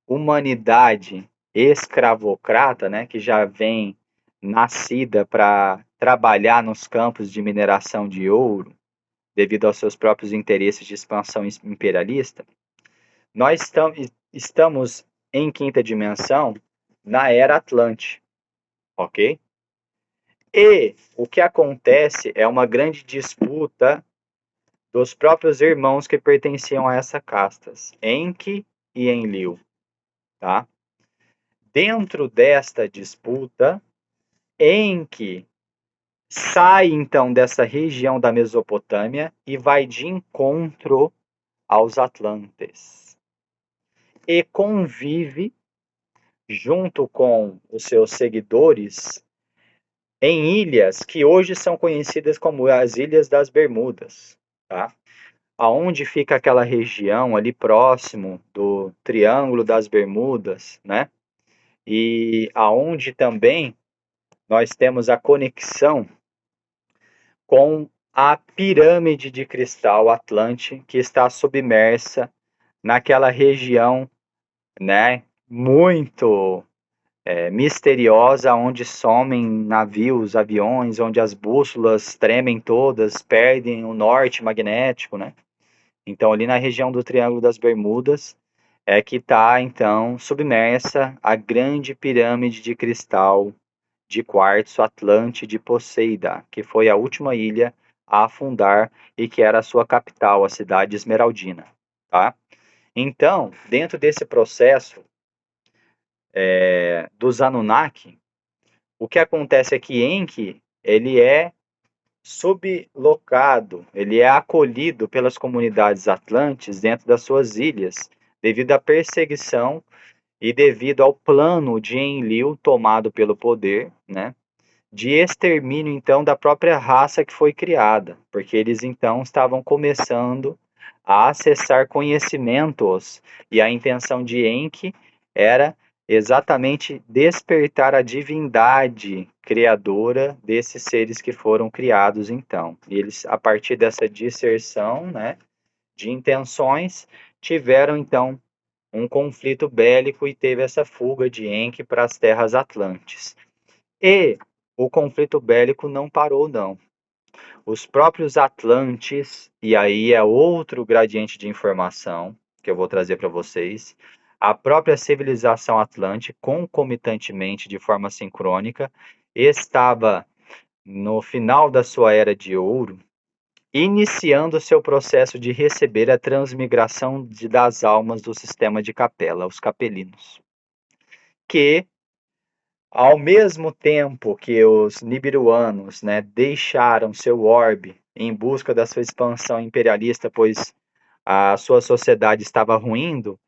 humanidade escravocrata, né, que já vem nascida para trabalhar nos campos de mineração de ouro, devido aos seus próprios interesses de expansão imperialista, nós estamos em quinta dimensão na Era Atlante, ok? E o que acontece é uma grande disputa dos próprios irmãos que pertenciam a essas castas, Enki e Enlil, tá? Dentro desta disputa, Enki sai então dessa região da Mesopotâmia e vai de encontro aos Atlantes e convive junto com os seus seguidores em ilhas que hoje são conhecidas como as Ilhas das Bermudas, tá? Aonde fica aquela região ali próximo do Triângulo das Bermudas, né? E aonde também nós temos a conexão com a pirâmide de cristal Atlante que está submersa naquela região, né, muito misteriosa, onde somem navios, aviões, onde as bússolas tremem todas, perdem o norte magnético, né? Então, ali na região do Triângulo das Bermudas é que está, então, submersa a grande pirâmide de cristal de quartzo Atlante de Poseida, que foi a última ilha a afundar e que era a sua capital, a cidade Esmeraldina, tá? Então, dentro desse processo dos Anunnaki, o que acontece é que Enki, ele é sublocado, ele é acolhido pelas comunidades atlantes dentro das suas ilhas, devido à perseguição e devido ao plano de Enlil tomado pelo poder, né, de extermínio, então, da própria raça que foi criada, porque eles, então, estavam começando a acessar conhecimentos, e a intenção de Enki era exatamente despertar a divindade criadora desses seres que foram criados então. E eles, a partir dessa disserção, né, de intenções, tiveram então um conflito bélico e teve essa fuga de Enki para as terras atlantes. E o conflito bélico não parou, não. Os próprios atlantes, e aí é outro gradiente de informação que eu vou trazer para vocês, a própria civilização atlante, concomitantemente, de forma sincrônica, estava no final da sua era de ouro, iniciando seu processo de receber a transmigração das almas do sistema de Capela, os capelinos, que, ao mesmo tempo que os nibiruanos, né, deixaram seu orbe em busca da sua expansão imperialista, pois a sua sociedade estava ruindo,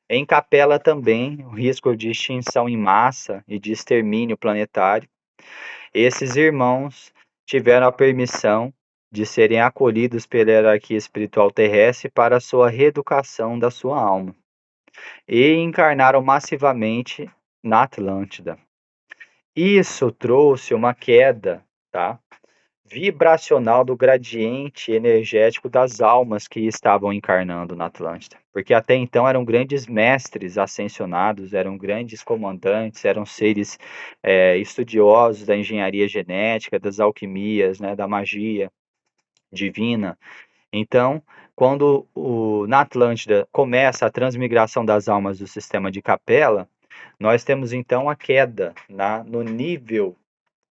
em Capela também o risco de extinção em massa e de extermínio planetário. Esses irmãos tiveram a permissão de serem acolhidos pela hierarquia espiritual terrestre para a sua reeducação da sua alma, e encarnaram massivamente na Atlântida. Isso trouxe uma queda, tá, vibracional do gradiente energético das almas que estavam encarnando na Atlântida. Porque até então eram grandes mestres ascensionados, eram grandes comandantes, eram seres estudiosos da engenharia genética, das alquimias, né, da magia divina. Então, quando na Atlântida começa a transmigração das almas do sistema de Capela, nós temos então a queda no nível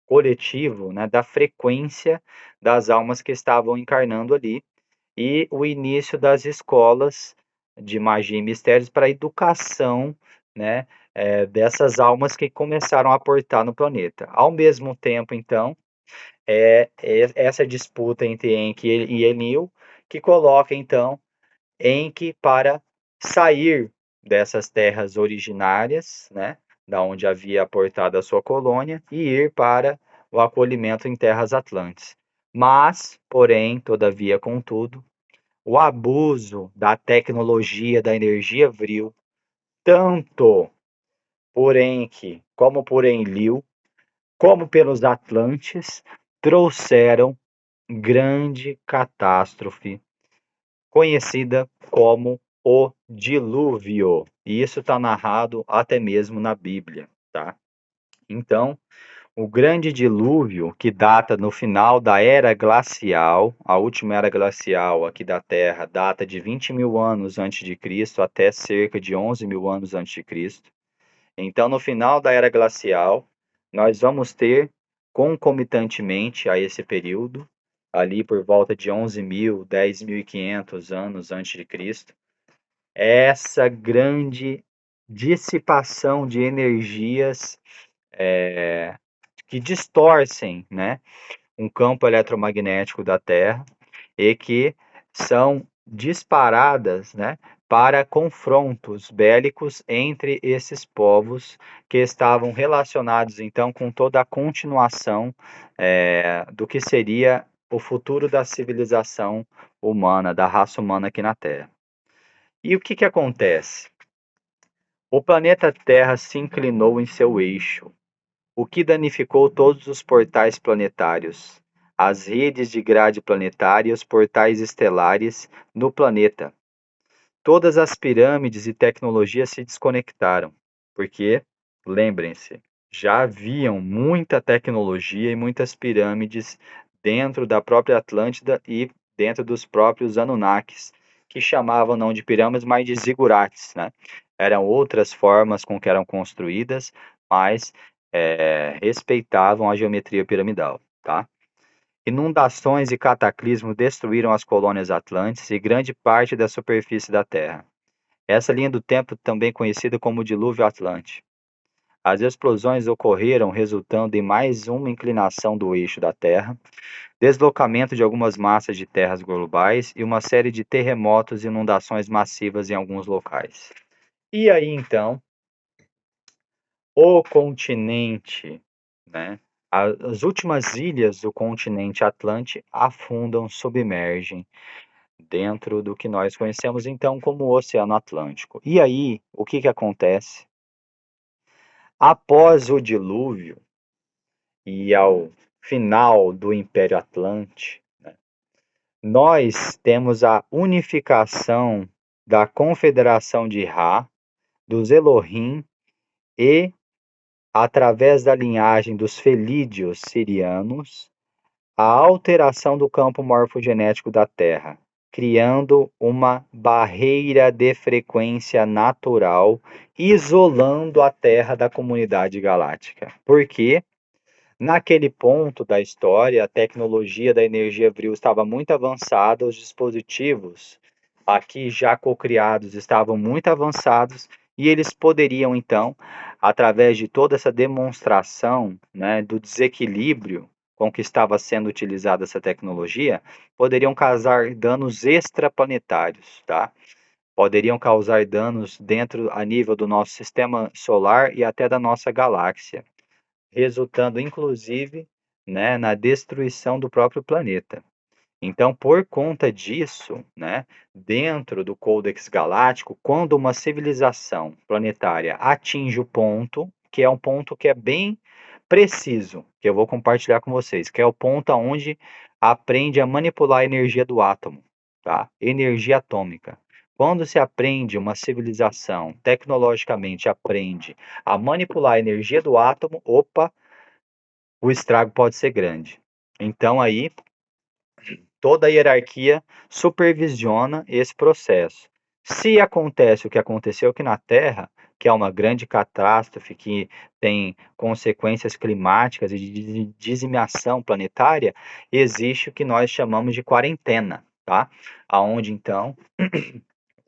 coletivo, né, da frequência das almas que estavam encarnando ali, e o início das escolas de magia e mistérios para a educação, né, dessas almas que começaram a aportar no planeta. Ao mesmo tempo, então, essa disputa entre Enki e Enlil, que coloca, então, Enki para sair dessas terras originárias, né, da onde havia aportado a sua colônia, e ir para o acolhimento em terras atlantes. Mas, porém, todavia, contudo, o abuso da tecnologia da energia vril, tanto por Enki como por Enlil, como pelos atlantes, trouxeram grande catástrofe, conhecida como o dilúvio. E isso está narrado até mesmo na Bíblia, tá? Então, o grande dilúvio, que data no final da Era Glacial, a última Era Glacial aqui da Terra, data de 20 mil anos antes de Cristo até cerca de 11 mil anos antes de Cristo. Então, no final da Era Glacial, nós vamos ter, concomitantemente a esse período, ali por volta de 11.000, 10.500 anos antes de Cristo, essa grande dissipação de energias que distorcem, né, um campo eletromagnético da Terra e que são disparadas, né, para confrontos bélicos entre esses povos que estavam relacionados então com toda a continuação do que seria o futuro da civilização humana, da raça humana aqui na Terra. E o que acontece? O planeta Terra se inclinou em seu eixo, o que danificou todos os portais planetários, as redes de grade planetária e os portais estelares no planeta. Todas as pirâmides e tecnologias se desconectaram, porque, lembrem-se, já haviam muita tecnologia e muitas pirâmides dentro da própria Atlântida e dentro dos próprios Anunnakis, que chamavam não de pirâmides, mas de zigurates, né? Eram outras formas com que eram construídas, mas respeitavam a geometria piramidal, tá? Inundações e cataclismos destruíram as colônias atlantes e grande parte da superfície da Terra. Essa linha do tempo também conhecida como dilúvio atlante. As explosões ocorreram resultando em mais uma inclinação do eixo da Terra, deslocamento de algumas massas de terras globais e uma série de terremotos e inundações massivas em alguns locais. E aí, então, o continente, né? As últimas ilhas do continente Atlante afundam, submergem. dentro do que nós conhecemos então como o Oceano Atlântico. E aí, o que que acontece? Após o dilúvio e ao final do Império Atlante, nós temos a unificação da Confederação de Ra, dos Elohim e, através da linhagem dos felídeos sirianos, a alteração do campo morfogenético da Terra, criando uma barreira de frequência natural, isolando a Terra da comunidade galáctica. Por quê? Naquele ponto da história, a tecnologia da energia Vril estava muito avançada, os dispositivos aqui já cocriados estavam muito avançados e eles poderiam então, através de toda essa demonstração, né, do desequilíbrio com que estava sendo utilizada essa tecnologia, poderiam causar danos extraplanetários, tá? Poderiam causar danos dentro a nível do nosso sistema solar e até da nossa galáxia, resultando inclusive, né, na destruição do próprio planeta. Então, por conta disso, né, dentro do Codex Galáctico, quando uma civilização planetária atinge o ponto, que é um ponto que é bem preciso, que eu vou compartilhar com vocês, que é o ponto onde aprende a manipular a energia do átomo, tá? Energia atômica. Quando se aprende, uma civilização tecnologicamente aprende a manipular a energia do átomo, opa, o estrago pode ser grande. Então aí toda a hierarquia supervisiona esse processo. Se acontece o que aconteceu aqui na Terra, que é uma grande catástrofe que tem consequências climáticas e de dizimação planetária, existe o que nós chamamos de quarentena, tá? Aonde então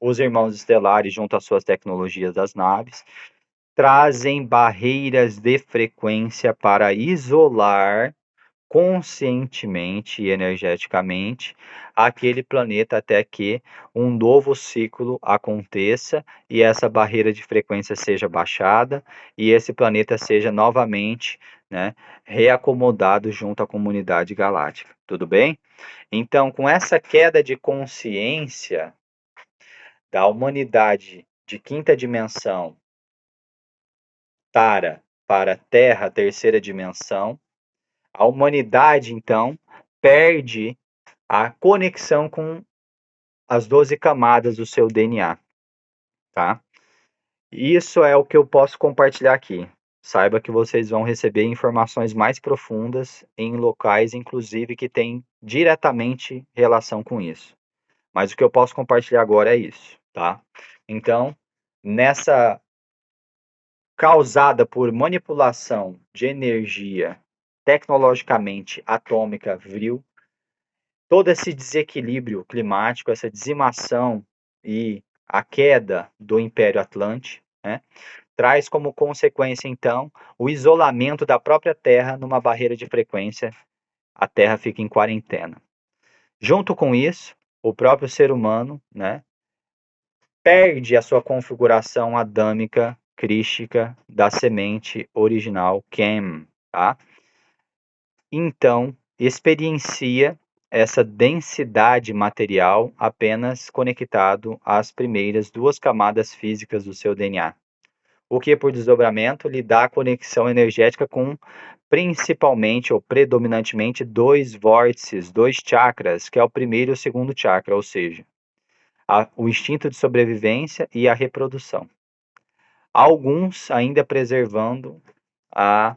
os irmãos estelares, junto às suas tecnologias das naves, trazem barreiras de frequência para isolar conscientemente e energeticamente aquele planeta até que um novo ciclo aconteça e essa barreira de frequência seja baixada e esse planeta seja novamente, né, reacomodado junto à comunidade galáctica. Tudo bem? Então, com essa queda de consciência da humanidade de quinta dimensão, Tara, para Terra, terceira dimensão, a humanidade, então, perde a conexão com as 12 camadas do seu DNA, tá? Isso é o que eu posso compartilhar aqui. Saiba que vocês vão receber informações mais profundas em locais, inclusive, que têm diretamente relação com isso. Mas o que eu posso compartilhar agora é isso, tá? Então, nessa causada por manipulação de energia tecnologicamente atômica Vril, todo esse desequilíbrio climático, essa dizimação e a queda do Império Atlante, né, traz como consequência, então, o isolamento da própria Terra numa barreira de frequência. A Terra fica em quarentena. Junto com isso, o próprio ser humano, né, perde a sua configuração adâmica, crística da semente original Kem, tá? Então, experiencia essa densidade material apenas conectado às primeiras duas camadas físicas do seu DNA. O que, por desdobramento, lhe dá a conexão energética com, principalmente ou predominantemente, dois vórtices, dois chakras, que é o primeiro e o segundo chakra, ou seja, o instinto de sobrevivência e a reprodução. Alguns ainda preservando a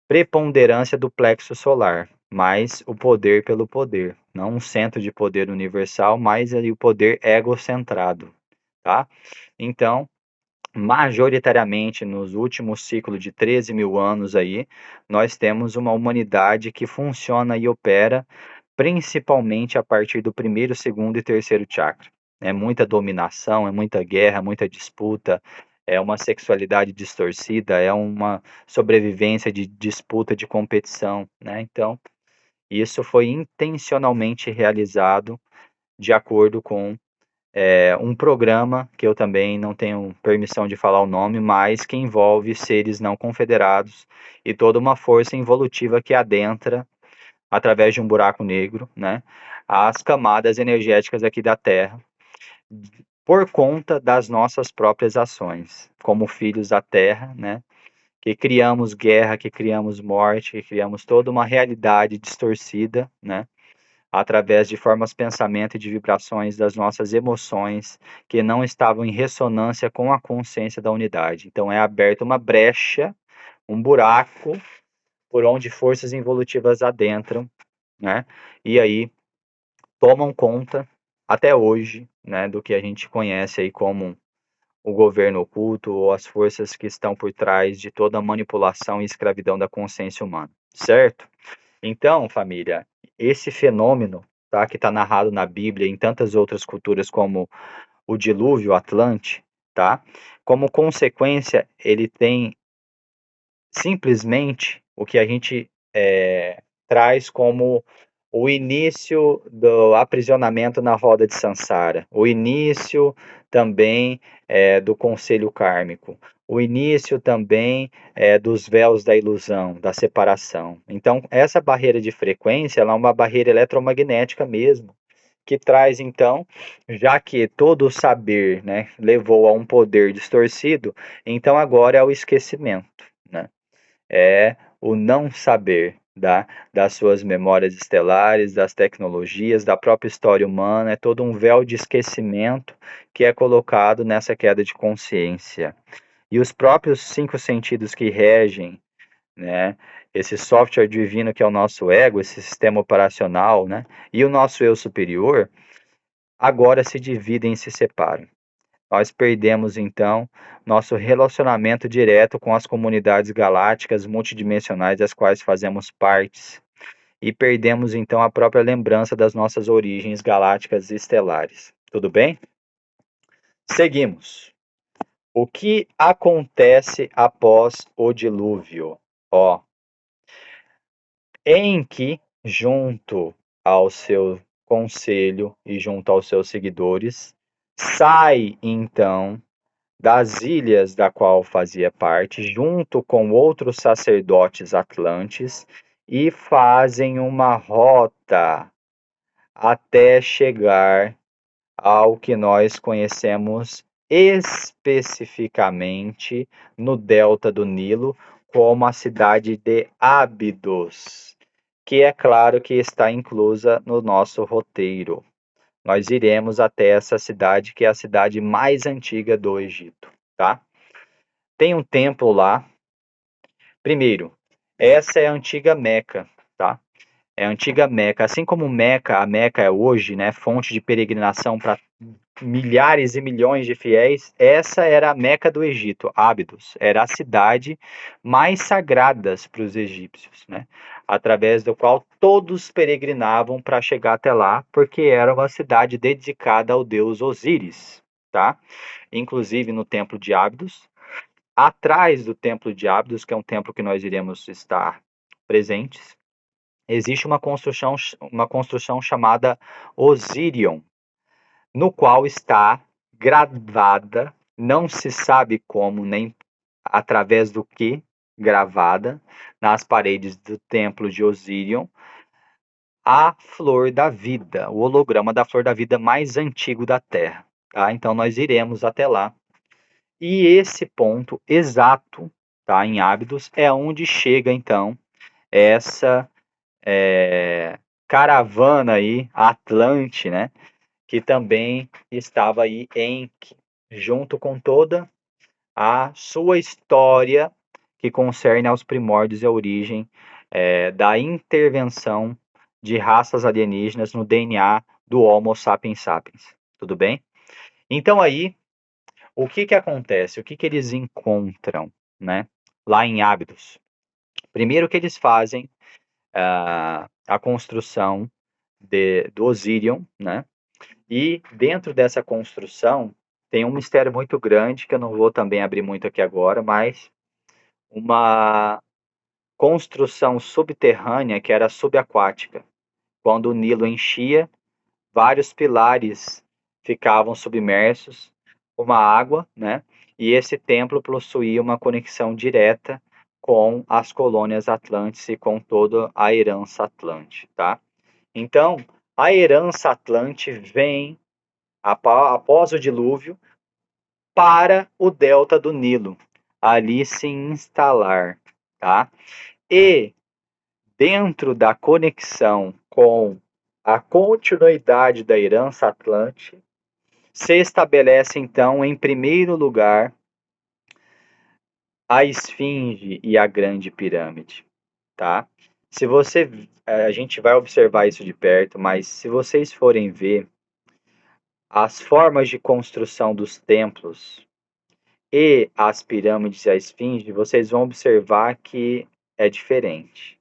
preponderância do plexo solar, mas o poder pelo poder, não um centro de poder universal, mas ali o poder egocentrado, tá? Então, majoritariamente nos últimos ciclos de 13 mil anos aí, nós temos uma humanidade que funciona e opera principalmente a partir do primeiro, segundo e terceiro chakra. É muita dominação, é muita guerra, muita disputa, é uma sexualidade distorcida, é uma sobrevivência de disputa, de competição, né? Então, isso foi intencionalmente realizado de acordo com um programa que eu também não tenho permissão de falar o nome, mas que envolve seres não confederados e toda uma força involutiva que adentra através de um buraco negro, né, as camadas energéticas aqui da Terra, por conta das nossas próprias ações, como filhos da Terra, né, que criamos guerra, que criamos morte, que criamos toda uma realidade distorcida, né, através de formas de pensamento e de vibrações das nossas emoções que não estavam em ressonância com a consciência da unidade. Então é aberta uma brecha, um buraco por onde forças involutivas adentram, né? E aí tomam conta até hoje, né, do que a gente conhece aí como o governo oculto ou as forças que estão por trás de toda a manipulação e escravidão da consciência humana, certo? Então, família, esse fenômeno, tá, que está narrado na Bíblia e em tantas outras culturas como o dilúvio Atlante, tá? Como consequência, ele tem simplesmente o que a gente traz como o início do aprisionamento na roda de Sansara, o início também do conselho kármico, o início também dos véus da ilusão, da separação. Então, essa barreira de frequência, ela é uma barreira eletromagnética mesmo, que traz, então, já que todo o saber, né, levou a um poder distorcido, então agora é o esquecimento, né? É o não saber das suas memórias estelares, das tecnologias, da própria história humana, é todo um véu de esquecimento que é colocado nessa queda de consciência. E os próprios 5 sentidos que regem, né, esse software divino que é o nosso ego, esse sistema operacional, né, e o nosso eu superior, agora se dividem e se separam. Nós perdemos, então, nosso relacionamento direto com as comunidades galácticas multidimensionais das quais fazemos parte. E perdemos, então, a própria lembrança das nossas origens galácticas e estelares. Tudo bem? Seguimos. O que acontece após o dilúvio? Ó, em que, junto ao seu conselho e junto aos seus seguidores, sai, então, das ilhas da qual fazia parte, junto com outros sacerdotes atlantes, e fazem uma rota até chegar ao que nós conhecemos especificamente no delta do Nilo como a cidade de Ábidos, que é claro que está inclusa no nosso roteiro. Nós iremos até essa cidade, que é a cidade mais antiga do Egito, tá? Tem um templo lá. Primeiro, essa é a antiga Meca, tá? É a antiga Meca. Assim como Meca, a Meca é hoje, né, fonte de peregrinação para milhares e milhões de fiéis, essa era a Meca do Egito, Ábidos. Era a cidade mais sagrada para os egípcios, né? Através do qual todos peregrinavam para chegar até lá, porque era uma cidade dedicada ao deus Osíris, tá? Inclusive no templo de Ábidos, atrás do templo de Ábidos, que é um templo que nós iremos estar presentes, existe uma construção chamada Osirion, no qual está gravada, não se sabe como, nem através do que, gravada nas paredes do templo de Osirion, a flor da vida, o holograma da flor da vida mais antigo da Terra. Tá? Então nós iremos até lá. E esse ponto exato, tá, em Ábidos, é onde chega então essa caravana aí, Atlante, né? Que também estava aí junto com toda a sua história que concerne aos primórdios e a origem da intervenção de raças alienígenas no DNA do Homo sapiens sapiens. Tudo bem? Então aí, o que acontece? O que eles encontram, né? Lá em Ábidos. Primeiro que eles fazem a construção do Osirion, né? E dentro dessa construção tem um mistério muito grande que eu não vou também abrir muito aqui agora, mas uma construção subterrânea que era subaquática. Quando o Nilo enchia, vários pilares ficavam submersos, uma água, né? E esse templo possuía uma conexão direta com as colônias atlantes e com toda a herança atlante, tá? Então, a herança atlante vem após o dilúvio para o delta do Nilo, ali se instalar, tá? E dentro da conexão com a continuidade da herança atlante, se estabelece então, em primeiro lugar, a Esfinge e a Grande Pirâmide, tá? A gente vai observar isso de perto, mas se vocês forem ver as formas de construção dos templos e as pirâmides e a Esfinge, vocês vão observar que é diferente.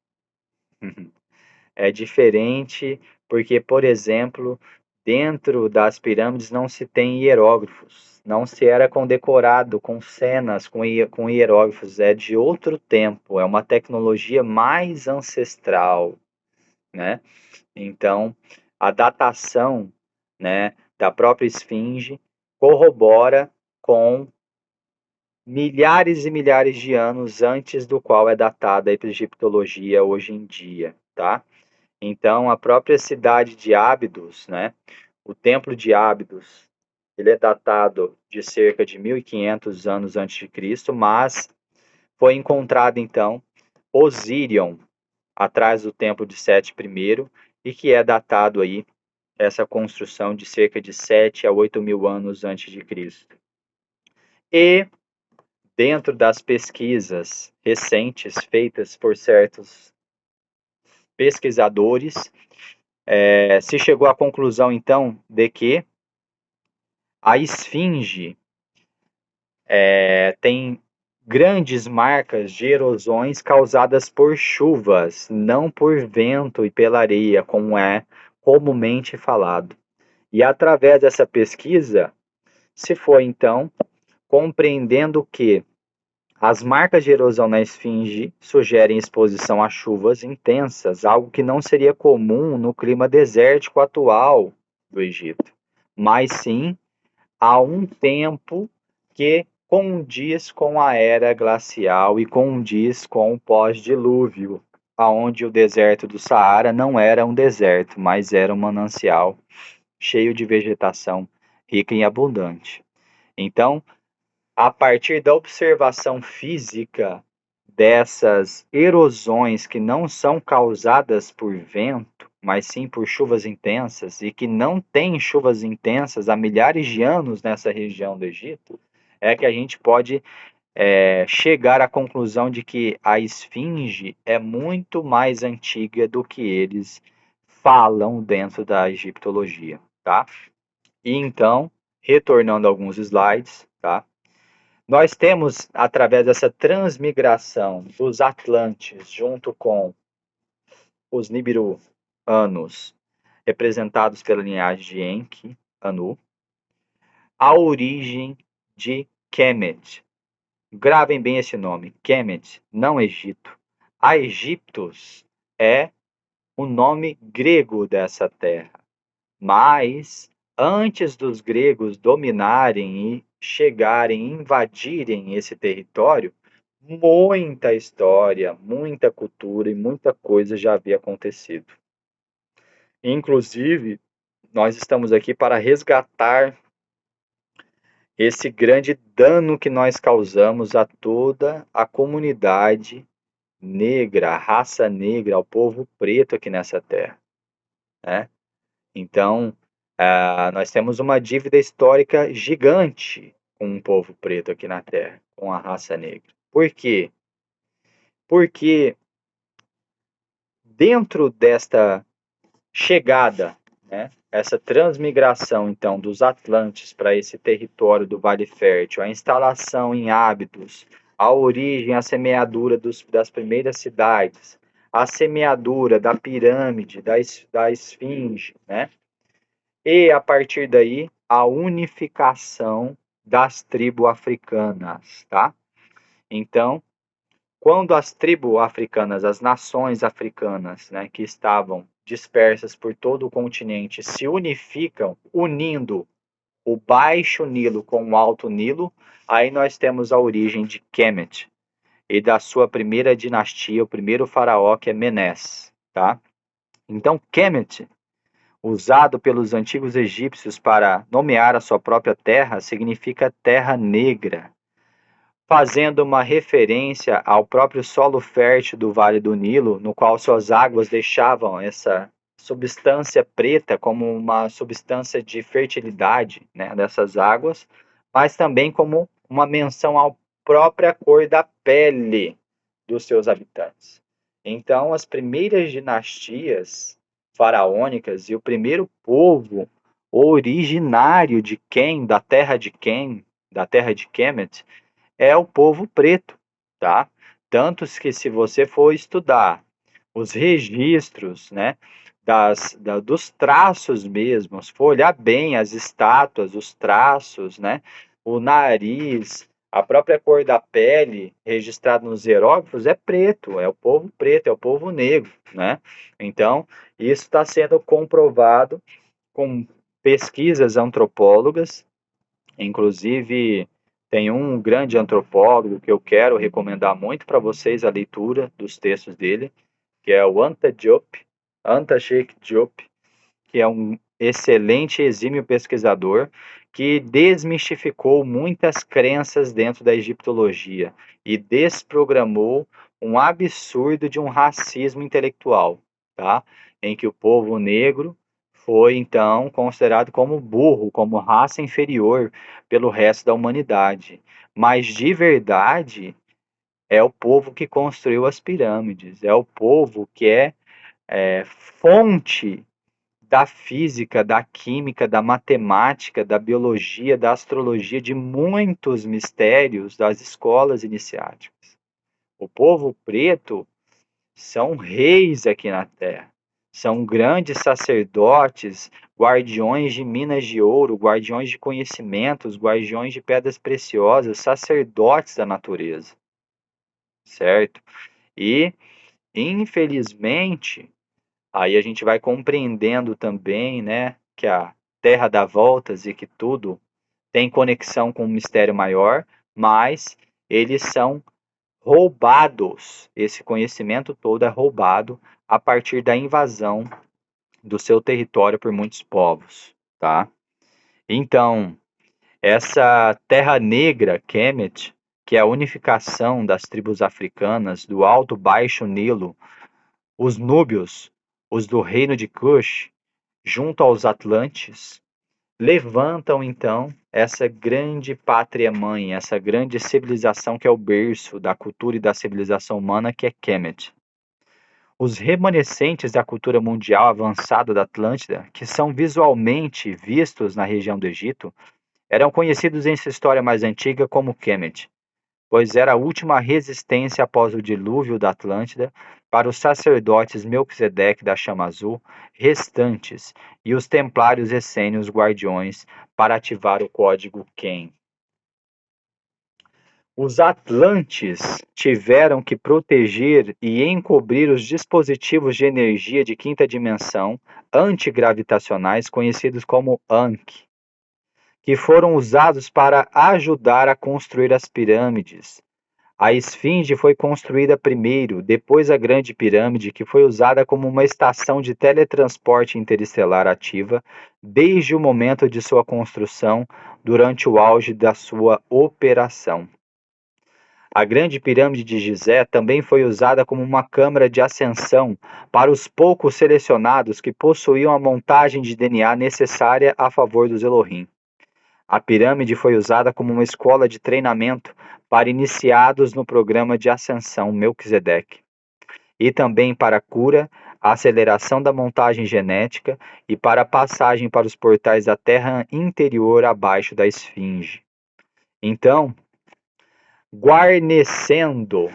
É diferente porque, por exemplo, dentro das pirâmides não se tem hieróglifos, não se era condecorado com cenas, com hieróglifos, é de outro tempo, é uma tecnologia mais ancestral, né? Então, a datação, né, da própria Esfinge corrobora com milhares e milhares de anos antes do qual é datada a egiptologia hoje em dia, tá? Então, a própria cidade de Ábidos, né, o templo de Ábidos, ele é datado de cerca de 1500 anos antes de Cristo, mas foi encontrado, então, Osírion, atrás do templo de Sete I, e que é datado aí, essa construção de cerca de 7 a 8 mil anos antes de Cristo. E dentro das pesquisas recentes feitas por certos pesquisadores, se chegou à conclusão, então, de que a Esfinge tem grandes marcas de erosões causadas por chuvas, não por vento e pela areia, como é comumente falado. E através dessa pesquisa, se foi, então, compreendendo que as marcas de erosão na Esfinge sugerem exposição a chuvas intensas, algo que não seria comum no clima desértico atual do Egito, mas sim há um tempo que condiz com a era glacial e condiz com o pós-dilúvio, aonde o deserto do Saara não era um deserto, mas era um manancial cheio de vegetação rica e abundante. Então, a partir da observação física dessas erosões que não são causadas por vento, mas sim por chuvas intensas, e que não tem chuvas intensas há milhares de anos nessa região do Egito, é que a gente pode chegar à conclusão de que a Esfinge é muito mais antiga do que eles falam dentro da egiptologia, tá? E então, retornando a alguns slides, tá? Nós temos, através dessa transmigração dos Atlantes junto com os Nibiru-anos, representados pela linhagem de Enki, Anu, a origem de Kemet. Gravem bem esse nome, Kemet, não Egito. A Egiptos é o nome grego dessa terra, mas antes dos gregos dominarem e chegarem, invadirem esse território, muita história, muita cultura e muita coisa já havia acontecido. Inclusive, nós estamos aqui para resgatar esse grande dano que nós causamos a toda a comunidade negra, a raça negra, ao povo preto aqui nessa terra, né? Então, nós temos uma dívida histórica gigante com o povo preto aqui na Terra, com a raça negra. Por quê? Porque dentro desta chegada, né, essa transmigração, então, dos Atlantes para esse território do Vale Fértil, a instalação em Ábidos, a origem, a semeadura das primeiras cidades, a semeadura da pirâmide, da Esfinge, né? E, a partir daí, a unificação das tribos africanas, tá? Então, quando as tribos africanas, as nações africanas, né, que estavam dispersas por todo o continente, se unificam, unindo o Baixo Nilo com o Alto Nilo, aí nós temos a origem de Kemet. e da sua primeira dinastia, o primeiro faraó, que é Menés, tá? Então, Kemet, usado pelos antigos egípcios para nomear a sua própria terra, significa terra negra, fazendo uma referência ao próprio solo fértil do Vale do Nilo, no qual suas águas deixavam essa substância preta como uma substância de fertilidade, né, dessas águas, mas também como uma menção à própria cor da pele dos seus habitantes. Então, as primeiras dinastias faraônicas e o primeiro povo originário de Quem, da terra de Kemet, é o povo preto, tá? Tanto que se você for estudar os registros, né, dos traços mesmos, for olhar bem as estátuas, os traços, né, o nariz, a própria cor da pele registrado nos hieróglifos é preto, é o povo preto, é o povo negro, né? Então, isso está sendo comprovado com pesquisas antropólogas, inclusive tem um grande antropólogo que eu quero recomendar muito para vocês a leitura dos textos dele, que é o Anta Sheikh Diop, que é um excelente e exímio pesquisador que desmistificou muitas crenças dentro da egiptologia e desprogramou um absurdo de um racismo intelectual, tá? Em que o povo negro foi então considerado como burro, como raça inferior pelo resto da humanidade. Mas de verdade é o povo que construiu as pirâmides, é o povo que é fonte da física, da química, da matemática, da biologia, da astrologia, de muitos mistérios das escolas iniciáticas. O povo preto são reis aqui na Terra, são grandes sacerdotes, guardiões de minas de ouro, guardiões de conhecimentos, guardiões de pedras preciosas, sacerdotes da natureza, certo? E, infelizmente, aí a gente vai compreendendo também, né, que a Terra dá voltas e que tudo tem conexão com um mistério maior, mas eles são roubados. Esse conhecimento todo é roubado a partir da invasão do seu território por muitos povos, tá? Então, essa Terra Negra, Kemet, que é a unificação das tribos africanas do Alto Baixo Nilo, os núbios, os do reino de Cush, junto aos Atlantes, levantam então essa grande pátria-mãe, essa grande civilização que é o berço da cultura e da civilização humana, que é Kemet. Os remanescentes da cultura mundial avançada da Atlântida, que são visualmente vistos na região do Egito, eram conhecidos em sua história mais antiga como Kemet, pois era a última resistência após o dilúvio da Atlântida para os sacerdotes Melquisedeque da Chama Azul restantes e os templários essênios guardiões para ativar o código Ken. Os Atlantes tiveram que proteger e encobrir os dispositivos de energia de quinta dimensão antigravitacionais conhecidos como Ankh, que foram usados para ajudar a construir as pirâmides. A Esfinge foi construída primeiro, depois a Grande Pirâmide, que foi usada como uma estação de teletransporte interestelar ativa desde o momento de sua construção, durante o auge da sua operação. A Grande Pirâmide de Gizé também foi usada como uma câmara de ascensão para os poucos selecionados que possuíam a montagem de DNA necessária a favor dos Elohim. A pirâmide foi usada como uma escola de treinamento para iniciados no programa de ascensão Melquisedeque, e também para a cura, a aceleração da montagem genética e para a passagem para os portais da terra interior abaixo da Esfinge. Então, guarnecendo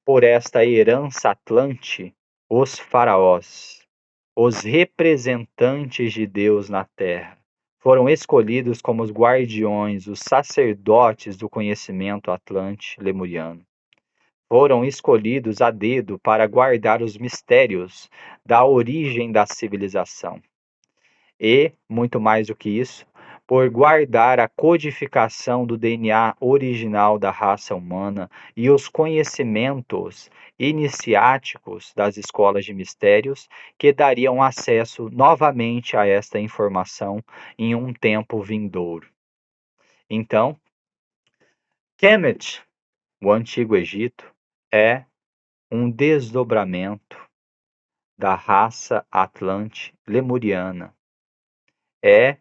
por esta herança atlante os faraós, os representantes de Deus na terra, foram escolhidos como os guardiões, os sacerdotes do conhecimento atlante lemuriano. Foram escolhidos a dedo para guardar os mistérios da origem da civilização. E, muito mais do que isso, por guardar a codificação do DNA original da raça humana e os conhecimentos iniciáticos das escolas de mistérios que dariam acesso novamente a esta informação em um tempo vindouro. Então, Kemet, o Antigo Egito, é um desdobramento da raça Atlante lemuriana. É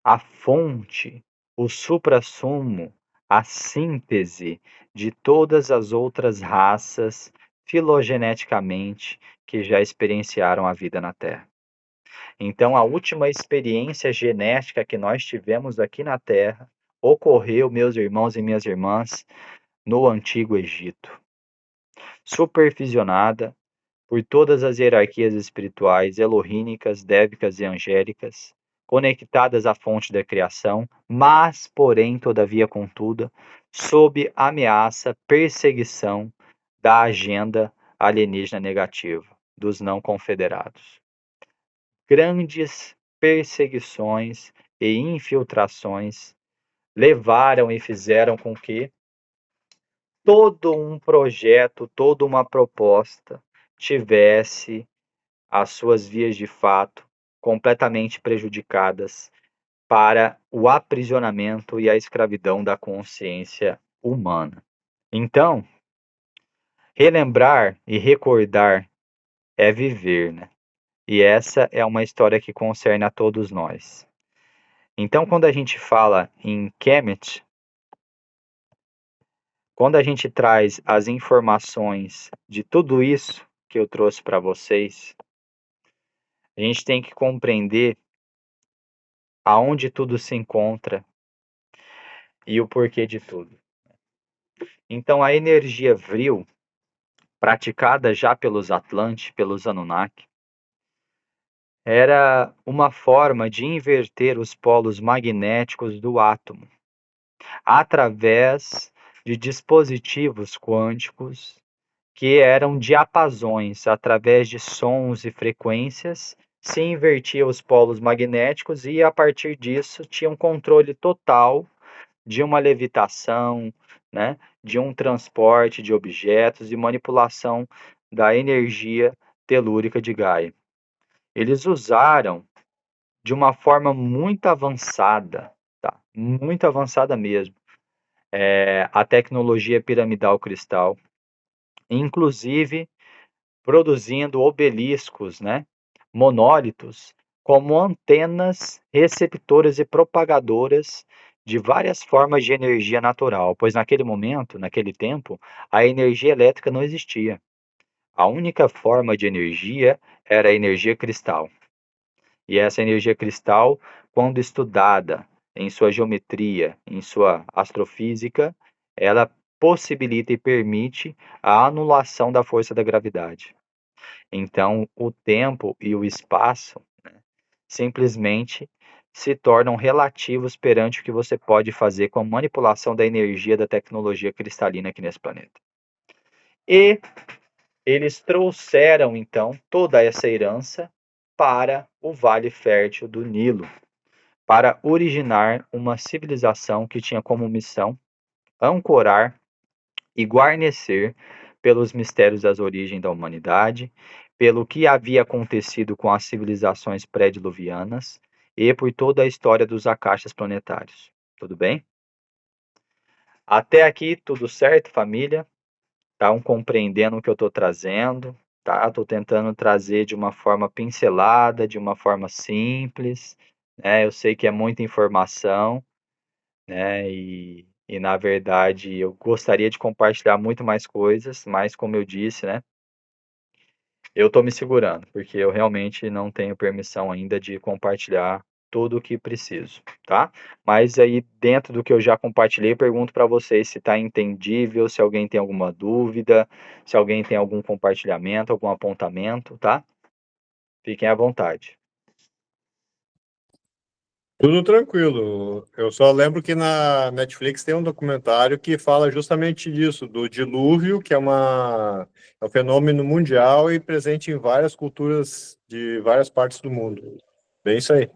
a fonte, o suprassumo, a síntese de todas as outras raças filogeneticamente que já experienciaram a vida na Terra. Então, a última experiência genética que nós tivemos aqui na Terra ocorreu, meus irmãos e minhas irmãs, no Antigo Egito, supervisionada por todas as hierarquias espirituais elohínicas, débicas e angélicas, conectadas à fonte da criação, mas, porém, todavia, contudo, sob ameaça, perseguição da agenda alienígena negativa, dos não confederados. Grandes perseguições e infiltrações levaram e fizeram com que todo um projeto, toda uma proposta tivesse as suas vias de fato completamente prejudicadas para o aprisionamento e a escravidão da consciência humana. Então, relembrar e recordar é viver, né? E essa é uma história que concerne a todos nós. Então, quando a gente fala em Kemet, quando a gente traz as informações de tudo isso que eu trouxe para vocês, a gente tem que compreender aonde tudo se encontra e o porquê de tudo. Então, a energia vril, praticada já pelos Atlantes, pelos Anunnaki, era uma forma de inverter os polos magnéticos do átomo através de dispositivos quânticos que eram diapasões, através de sons e frequências, se invertia os polos magnéticos e, a partir disso, tinha um controle total de uma levitação, né, de um transporte de objetos e manipulação da energia telúrica de Gaia. Eles usaram de uma forma muito avançada, tá? Muito avançada mesmo, a tecnologia piramidal cristal, inclusive produzindo obeliscos, né, monólitos, como antenas receptoras e propagadoras de várias formas de energia natural, pois naquele momento, naquele tempo, a energia elétrica não existia. A única forma de energia era a energia cristal. E essa energia cristal, quando estudada em sua geometria, em sua astrofísica, ela possibilita e permite a anulação da força da gravidade. Então, o tempo e o espaço, né, simplesmente se tornam relativos perante o que você pode fazer com a manipulação da energia da tecnologia cristalina aqui nesse planeta. E eles trouxeram, então, toda essa herança para o Vale Fértil do Nilo, para originar uma civilização que tinha como missão ancorar e guarnecer pelos mistérios das origens da humanidade, pelo que havia acontecido com as civilizações pré-diluvianas e por toda a história dos akashas planetários. Tudo bem? Até aqui, tudo certo, família? Estão compreendendo o que eu estou trazendo? Tá? Estou tentando trazer de uma forma pincelada, de uma forma simples, né? Eu sei que é muita informação, né? E na verdade eu gostaria de compartilhar muito mais coisas, mas como eu disse, né? Eu estou me segurando, porque eu realmente não tenho permissão ainda de compartilhar tudo o que preciso, tá? Mas aí, dentro do que eu já compartilhei, pergunto para vocês se está entendível, se alguém tem alguma dúvida, se alguém tem algum compartilhamento, algum apontamento, tá? Fiquem à vontade. Tudo tranquilo. Eu só lembro que na Netflix tem um documentário que fala justamente disso, do dilúvio, que é um fenômeno mundial e presente em várias culturas de várias partes do mundo. Bem isso aí.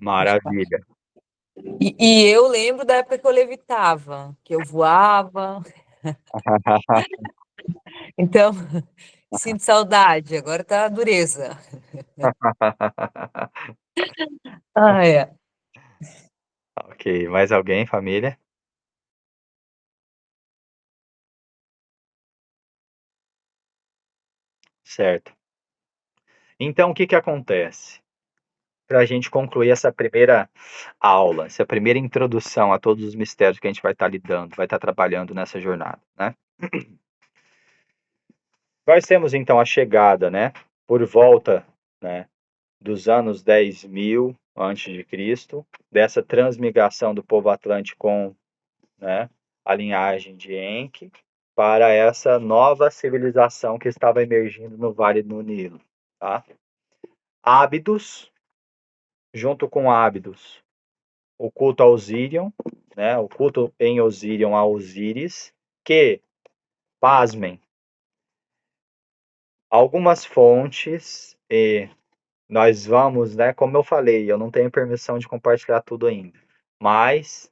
Maravilha. E eu lembro da época que eu levitava, que eu voava. Então, sinto saudade, agora tá dureza. Ah, é. Ok, mais alguém, família? Certo. Então, o que que acontece? Para a gente concluir essa primeira aula, essa primeira introdução a todos os mistérios que a gente vai estar lidando, vai estar trabalhando nessa jornada, né? Nós temos então a chegada, né, por volta, né, dos anos 10.000 antes de Cristo, dessa transmigração do povo atlântico com, né, a linhagem de Enki para essa nova civilização que estava emergindo no Vale do Nilo, tá? Ábidos, junto com Ábidos, o culto a Osírion, né, o culto em Osírion a Osíris, que, pasmem, algumas fontes, e nós vamos, né, como eu falei, eu não tenho permissão de compartilhar tudo ainda, mas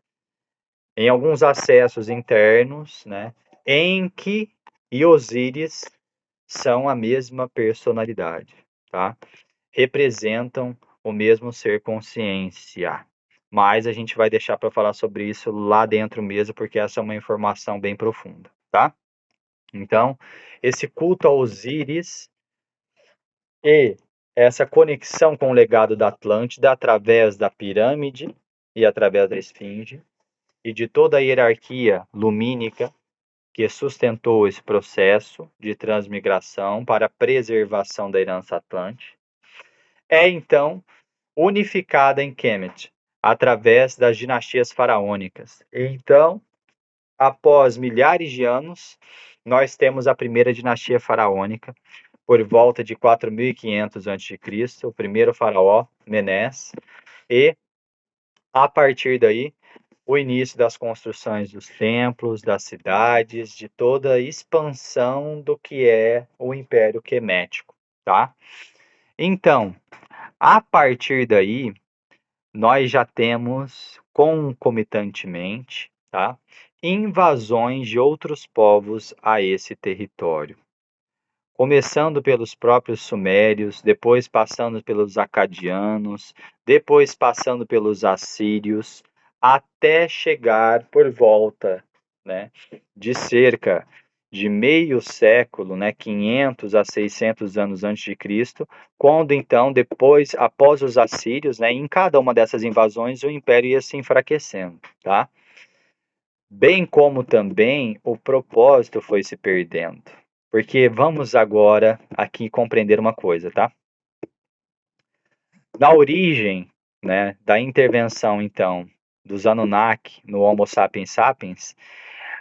em alguns acessos internos, né, Enki e Osíris são a mesma personalidade, tá? Representam o mesmo ser consciência. Mas a gente vai deixar para falar sobre isso lá dentro mesmo, porque essa é uma informação bem profunda, tá? Então, esse culto a Osíris e essa conexão com o legado da Atlântida através da pirâmide e através da esfinge e de toda a hierarquia lumínica que sustentou esse processo de transmigração para a preservação da herança atlântica, é então unificada em Kemet, através das dinastias faraônicas. Então, após milhares de anos, nós temos a primeira dinastia faraônica, por volta de 4.500 a.C., o primeiro faraó, Menés, e, a partir daí, o início das construções dos templos, das cidades, de toda a expansão do que é o Império Quemético, tá? Então, a partir daí, nós já temos concomitantemente, tá, invasões de outros povos a esse território. Começando pelos próprios sumérios, depois passando pelos acadianos, depois passando pelos assírios, até chegar por volta, né, de cerca de meio século, né, 500 a 600 anos antes de Cristo, quando então, depois, após os assírios, né, em cada uma dessas invasões, o império ia se enfraquecendo, tá? Bem como também o propósito foi se perdendo. Porque vamos agora aqui compreender uma coisa, tá? Na origem, né, da intervenção, então, dos Anunnaki no Homo sapiens sapiens,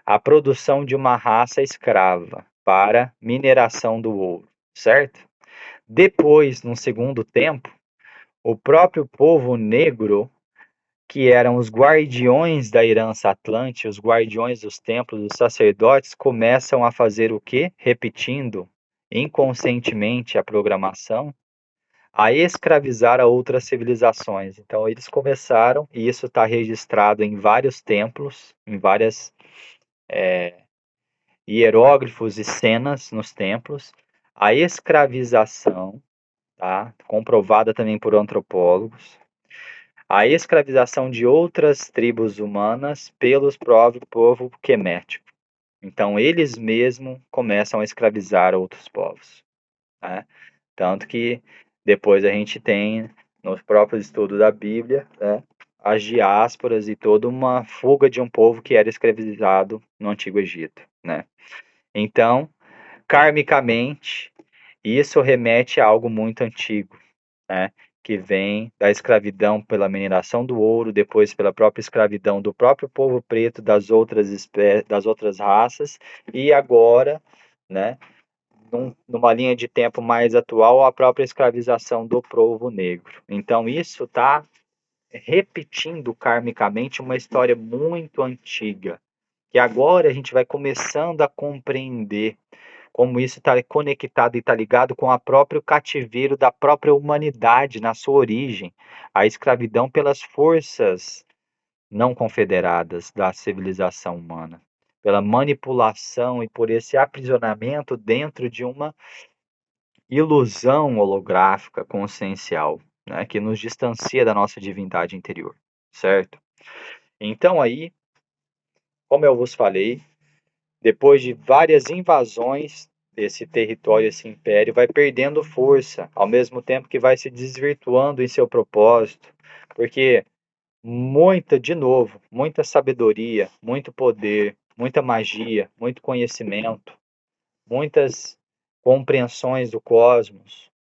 a produção de uma raça escrava para mineração do ouro, certo? Depois, num segundo tempo, o próprio povo negro, que eram os guardiões da herança atlântica, os guardiões dos templos, os sacerdotes, começam a fazer o quê? Repetindo inconscientemente a programação, a escravizar a outras civilizações. Então, eles começaram, e isso está registrado em vários templos, em várias hieróglifos e cenas nos templos, a escravização, tá? Comprovada também por antropólogos, a escravização de outras tribos humanas pelos próprios povo quemético. Então, eles mesmos começam a escravizar outros povos, né? Tanto que depois a gente tem, nos próprios estudos da Bíblia, né, as diásporas e toda uma fuga de um povo que era escravizado no Antigo Egito, né? Então, karmicamente, isso remete a algo muito antigo, né? Que vem da escravidão pela mineração do ouro, depois pela própria escravidão do próprio povo preto, das outras raças, e agora, né, numa linha de tempo mais atual, a própria escravização do povo negro. Então, isso está repetindo karmicamente uma história muito antiga, que agora a gente vai começando a compreender como isso está conectado e está ligado com o próprio cativeiro da própria humanidade na sua origem, a escravidão pelas forças não confederadas da civilização humana, pela manipulação e por esse aprisionamento dentro de uma ilusão holográfica consciencial, né, que nos distancia da nossa divindade interior, certo? Então aí, como eu vos falei, depois de várias invasões, esse território, esse império vai perdendo força, ao mesmo tempo que vai se desvirtuando em seu propósito, porque de novo, muita sabedoria, muito poder, muita magia, muito conhecimento, muitas compreensões do cosmos,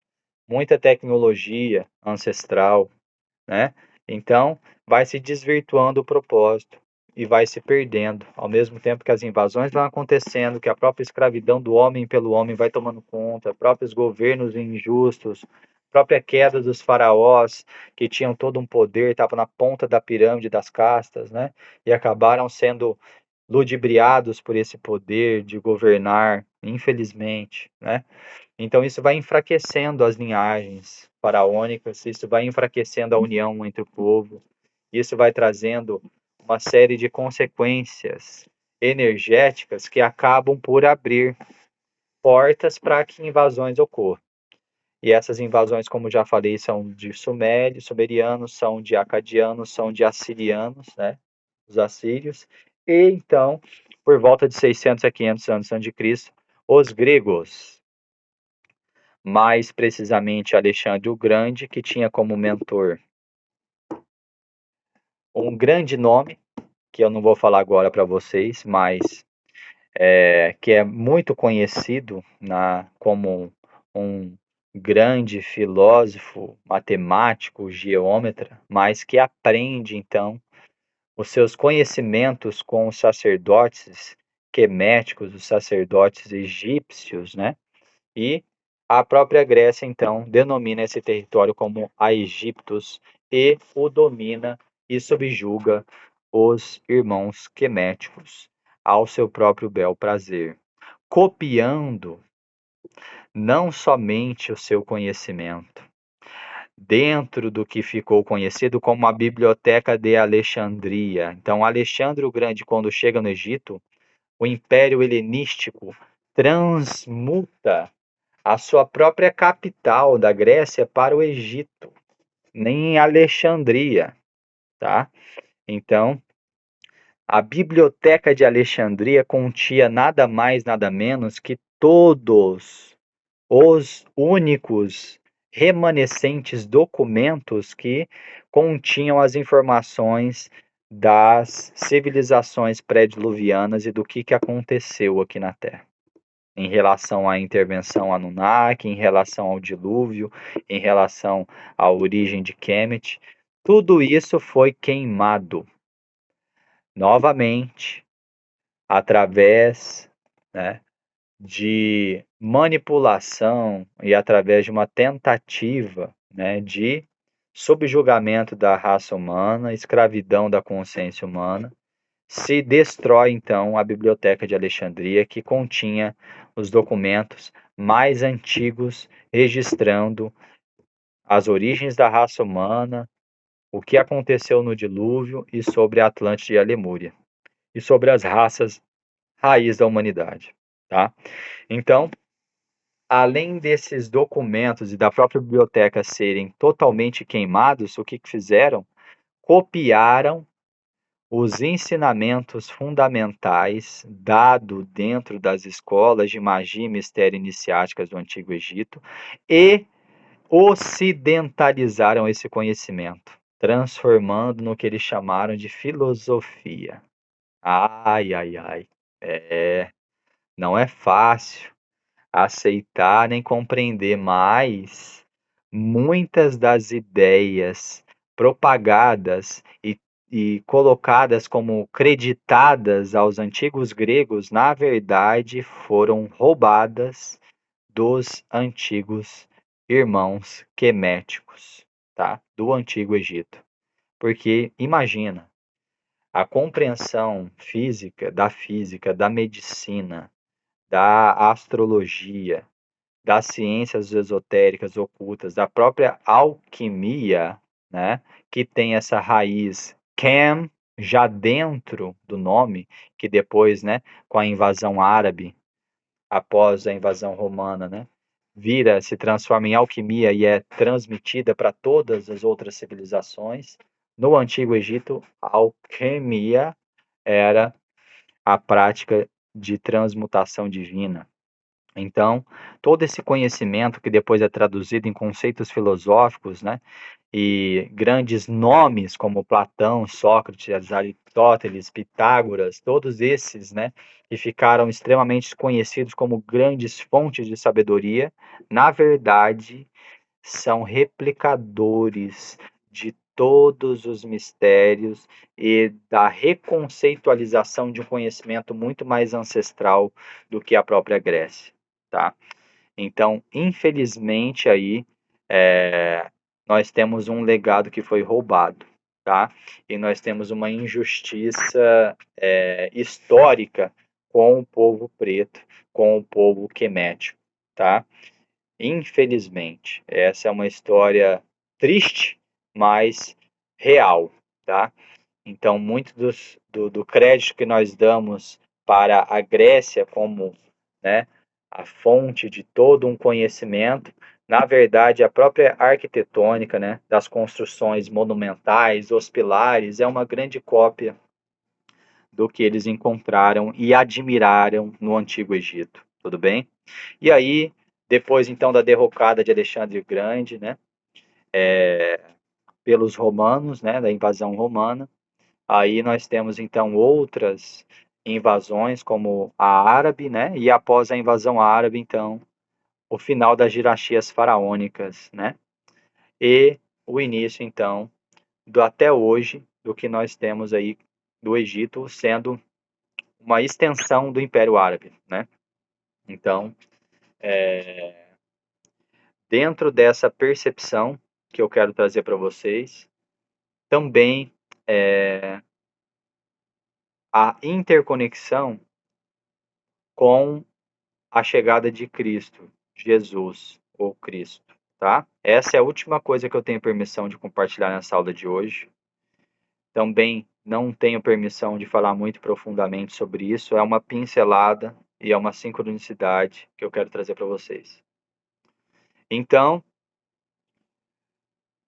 muita tecnologia ancestral, né? Então, vai se desvirtuando o propósito e vai se perdendo, ao mesmo tempo que as invasões vão acontecendo, que a própria escravidão do homem pelo homem vai tomando conta, próprios governos injustos, própria queda dos faraós, que tinham todo um poder, estavam na ponta da pirâmide das castas, né? E acabaram sendo ludibriados por esse poder de governar, infelizmente, né? Então isso vai enfraquecendo as linhagens faraônicas, isso vai enfraquecendo a união entre o povo, isso vai trazendo uma série de consequências energéticas que acabam por abrir portas para que invasões ocorram. E essas invasões, como já falei, são de sumerianos, são de acadianos, são de assirianos, né? Os assírios. E então, por volta de 600 a 500 anos antes de Cristo, os gregos, mais precisamente Alexandre o Grande, que tinha como mentor um grande nome, que eu não vou falar agora para vocês, mas que é muito conhecido como um grande filósofo, matemático, geômetra, mas que aprende então os seus conhecimentos com os sacerdotes queméticos, os sacerdotes egípcios, né? E a própria Grécia, então, denomina esse território como a Egiptos e o domina e subjuga os irmãos queméticos ao seu próprio bel prazer, copiando não somente o seu conhecimento, dentro do que ficou conhecido como a Biblioteca de Alexandria. Então, Alexandre o Grande, quando chega no Egito, o Império Helenístico transmuta a sua própria capital da Grécia para o Egito, nem em Alexandria, tá? Então, a Biblioteca de Alexandria continha nada mais, nada menos que todos os únicos remanescentes documentos que continham as informações das civilizações pré-diluvianas e do que aconteceu aqui na Terra em relação à intervenção Anunnaki, em relação ao dilúvio, em relação à origem de Kemet, tudo isso foi queimado novamente através, né, de manipulação e através de uma tentativa, né, de subjugamento da raça humana, escravidão da consciência humana, se destrói então a Biblioteca de Alexandria, que continha os documentos mais antigos registrando as origens da raça humana, o que aconteceu no dilúvio e sobre a Atlântida e a Lemúria, e sobre as raças raiz da humanidade, tá? Então, além desses documentos e da própria biblioteca serem totalmente queimados, o que fizeram? Copiaram os ensinamentos fundamentais dados dentro das escolas de magia e mistério iniciáticas do Antigo Egito e ocidentalizaram esse conhecimento, transformando no que eles chamaram de filosofia. Ai, ai, ai. Não é fácil aceitar nem compreender, mas muitas das ideias propagadas e colocadas como creditadas aos antigos gregos, na verdade, foram roubadas dos antigos irmãos queméticos, tá? Do Antigo Egito. Porque imagina, a compreensão física, da medicina, da astrologia, das ciências esotéricas ocultas, da própria alquimia, né, que tem essa raiz Chem, já dentro do nome, que depois, né, com a invasão árabe, após a invasão romana, né, se transforma em alquimia e é transmitida para todas as outras civilizações. No Antigo Egito, a alquimia era a prática de transmutação divina. Então, todo esse conhecimento que depois é traduzido em conceitos filosóficos, né, e grandes nomes como Platão, Sócrates, Aristóteles, Pitágoras, todos esses, né, que ficaram extremamente conhecidos como grandes fontes de sabedoria, na verdade, são replicadores de todos os mistérios e da reconceitualização de um conhecimento muito mais ancestral do que a própria Grécia, tá? Então, infelizmente, aí, nós temos um legado que foi roubado, tá? E nós temos uma injustiça histórica com o povo preto, com o povo quemético, tá? Infelizmente, essa é uma história triste, mas real, tá? Então, muito do crédito que nós damos para a Grécia como, né, a fonte de todo um conhecimento, na verdade, a própria arquitetônica, né, das construções monumentais, os pilares, é uma grande cópia do que eles encontraram e admiraram no Antigo Egito, tudo bem? E aí, depois então da derrocada de Alexandre o Grande, né, pelos romanos, né, da invasão romana, aí nós temos então outras invasões como a árabe, né, e após a invasão árabe, então, o final das dinastias faraônicas, né, e o início então do até hoje do que nós temos aí do Egito sendo uma extensão do Império Árabe, né? Então, dentro dessa percepção que eu quero trazer para vocês, também a interconexão com a chegada de Cristo, Jesus ou Cristo, tá? Essa é a última coisa que eu tenho permissão de compartilhar nessa aula de hoje. Também não tenho permissão de falar muito profundamente sobre isso, é uma pincelada e é uma sincronicidade que eu quero trazer para vocês. Então,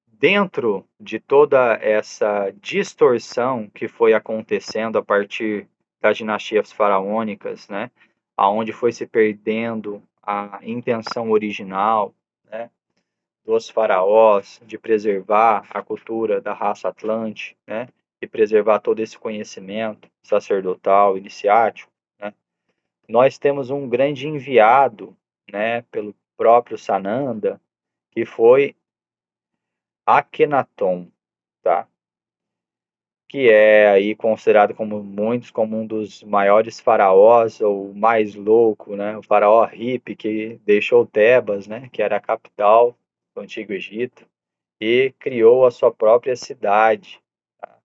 dentro de toda essa distorção que foi acontecendo a partir das dinastias faraônicas, né, aonde foi se perdendo a intenção original, né, dos faraós de preservar a cultura da raça atlante, né, e preservar todo esse conhecimento sacerdotal, iniciático, né, nós temos um grande enviado, né, pelo próprio Sananda, que foi Akhenaton, tá? Que é aí considerado como muitos como um dos maiores faraós ou o mais louco, né? O faraó hippie que deixou Tebas, né? Que era a capital do Antigo Egito e criou a sua própria cidade, tá?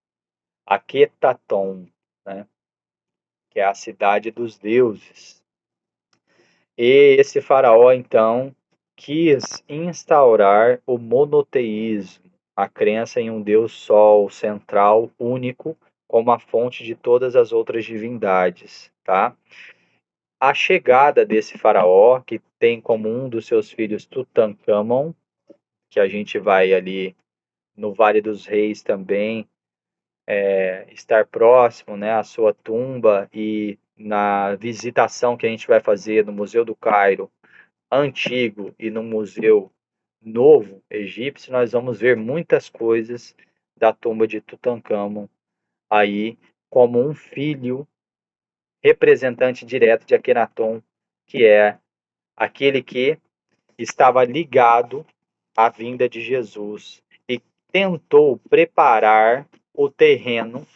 Akhetaton, né? Que é a cidade dos deuses. E esse faraó então quis instaurar o monoteísmo, a crença em um Deus Sol central, único, como a fonte de todas as outras divindades, tá? A chegada desse faraó, que tem como um dos seus filhos Tutankhamon, que a gente vai ali no Vale dos Reis também estar próximo, né, à sua tumba e na visitação que a gente vai fazer no Museu do Cairo antigo e no Museu Novo Egípcio, nós vamos ver muitas coisas da tumba de Tutankhamon aí como um filho representante direto de Akhenaton, que é aquele que estava ligado à vinda de Jesus e tentou preparar o terreno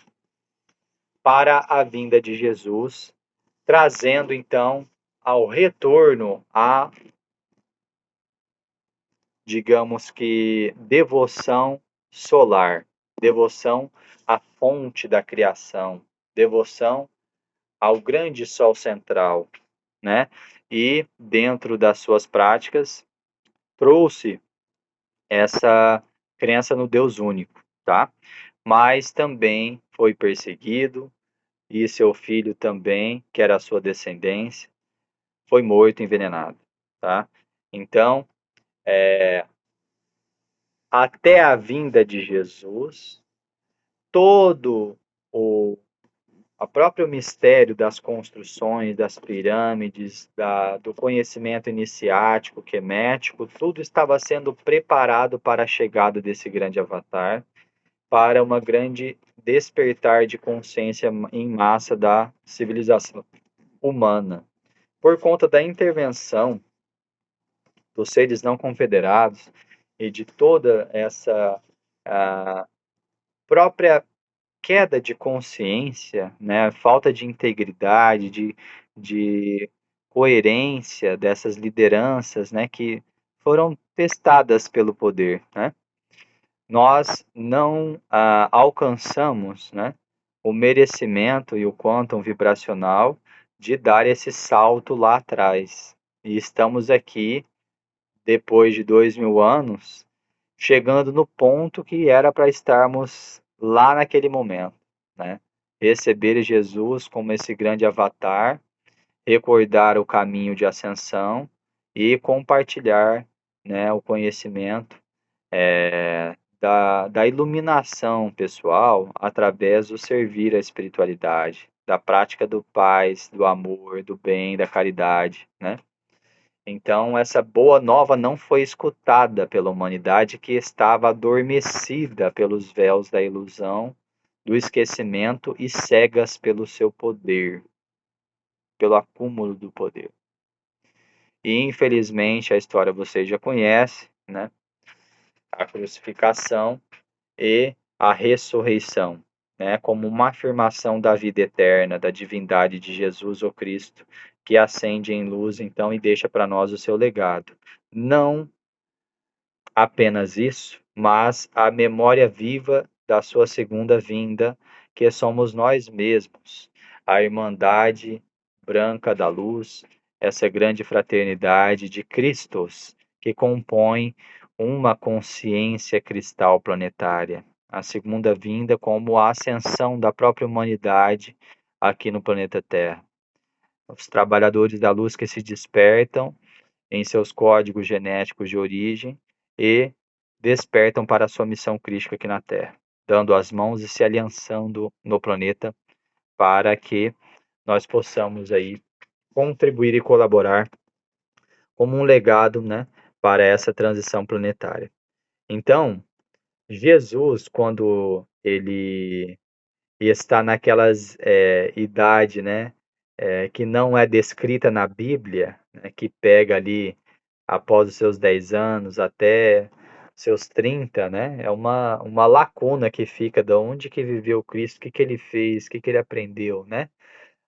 para a vinda de Jesus, trazendo então ao retorno a, digamos que, devoção solar, devoção à fonte da criação, devoção ao grande sol central, né? E dentro das suas práticas trouxe essa crença no Deus único, tá? Mas também foi perseguido, e seu filho também, que era a sua descendência, foi morto envenenado, tá? Então, até a vinda de Jesus, todo o próprio mistério das construções, das pirâmides, do conhecimento iniciático, quemético, tudo estava sendo preparado para a chegada desse grande avatar, para uma grande despertar de consciência em massa da civilização humana. Por conta da intervenção dos seres não confederados e de toda essa própria queda de consciência, né, falta de integridade, de coerência dessas lideranças, né, que foram testadas pelo poder, né? Nós não alcançamos, né, o merecimento e o quantum vibracional de dar esse salto lá atrás. E estamos aqui, depois de 2000 anos, chegando no ponto que era para estarmos lá naquele momento, né? Receber Jesus como esse grande avatar, recordar o caminho de ascensão e compartilhar, né, o conhecimento da iluminação pessoal através do servir à espiritualidade, da prática do paz, do amor, do bem, da caridade, né? Então, essa boa nova não foi escutada pela humanidade que estava adormecida pelos véus da ilusão, do esquecimento e cegas pelo seu poder, pelo acúmulo do poder. E, infelizmente, a história você já conhece, né? A crucificação e a ressurreição, né? Como uma afirmação da vida eterna, da divindade de Jesus ou Cristo, que acende em luz, então, e deixa para nós o seu legado. Não apenas isso, mas a memória viva da sua segunda vinda, que somos nós mesmos, a Irmandade Branca da Luz, essa grande fraternidade de Cristos, que compõe uma consciência cristal planetária. A segunda vinda como a ascensão da própria humanidade aqui no planeta Terra. Os trabalhadores da luz que se despertam em seus códigos genéticos de origem e despertam para a sua missão crística aqui na Terra, dando as mãos e se aliançando no planeta para que nós possamos aí contribuir e colaborar como um legado, né, para essa transição planetária. Então, Jesus, quando ele está naquelas idade, né, que não é descrita na Bíblia, né, que pega ali após os seus 10 anos até seus 30, né? É uma lacuna que fica de onde que viveu Cristo, o que que ele fez, o que que ele aprendeu, né?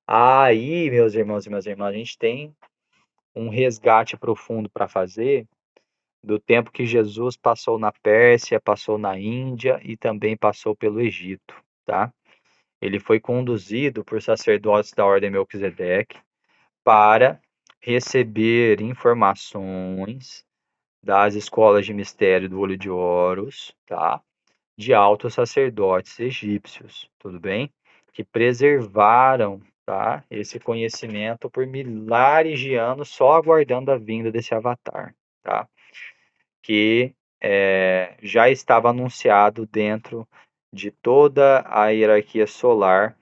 Aí, meus irmãos e minhas irmãs, a gente tem um resgate profundo para fazer do tempo que Jesus passou na Pérsia, passou na Índia e também passou pelo Egito, tá? Ele foi conduzido por sacerdotes da Ordem Melquisedeque para receber informações das escolas de mistério do Olho de Horus, tá? De altos sacerdotes egípcios, tudo bem? Que preservaram, tá? Esse conhecimento por milhares de anos, só aguardando a vinda desse avatar, tá? Que já estava anunciado dentro de toda a hierarquia solar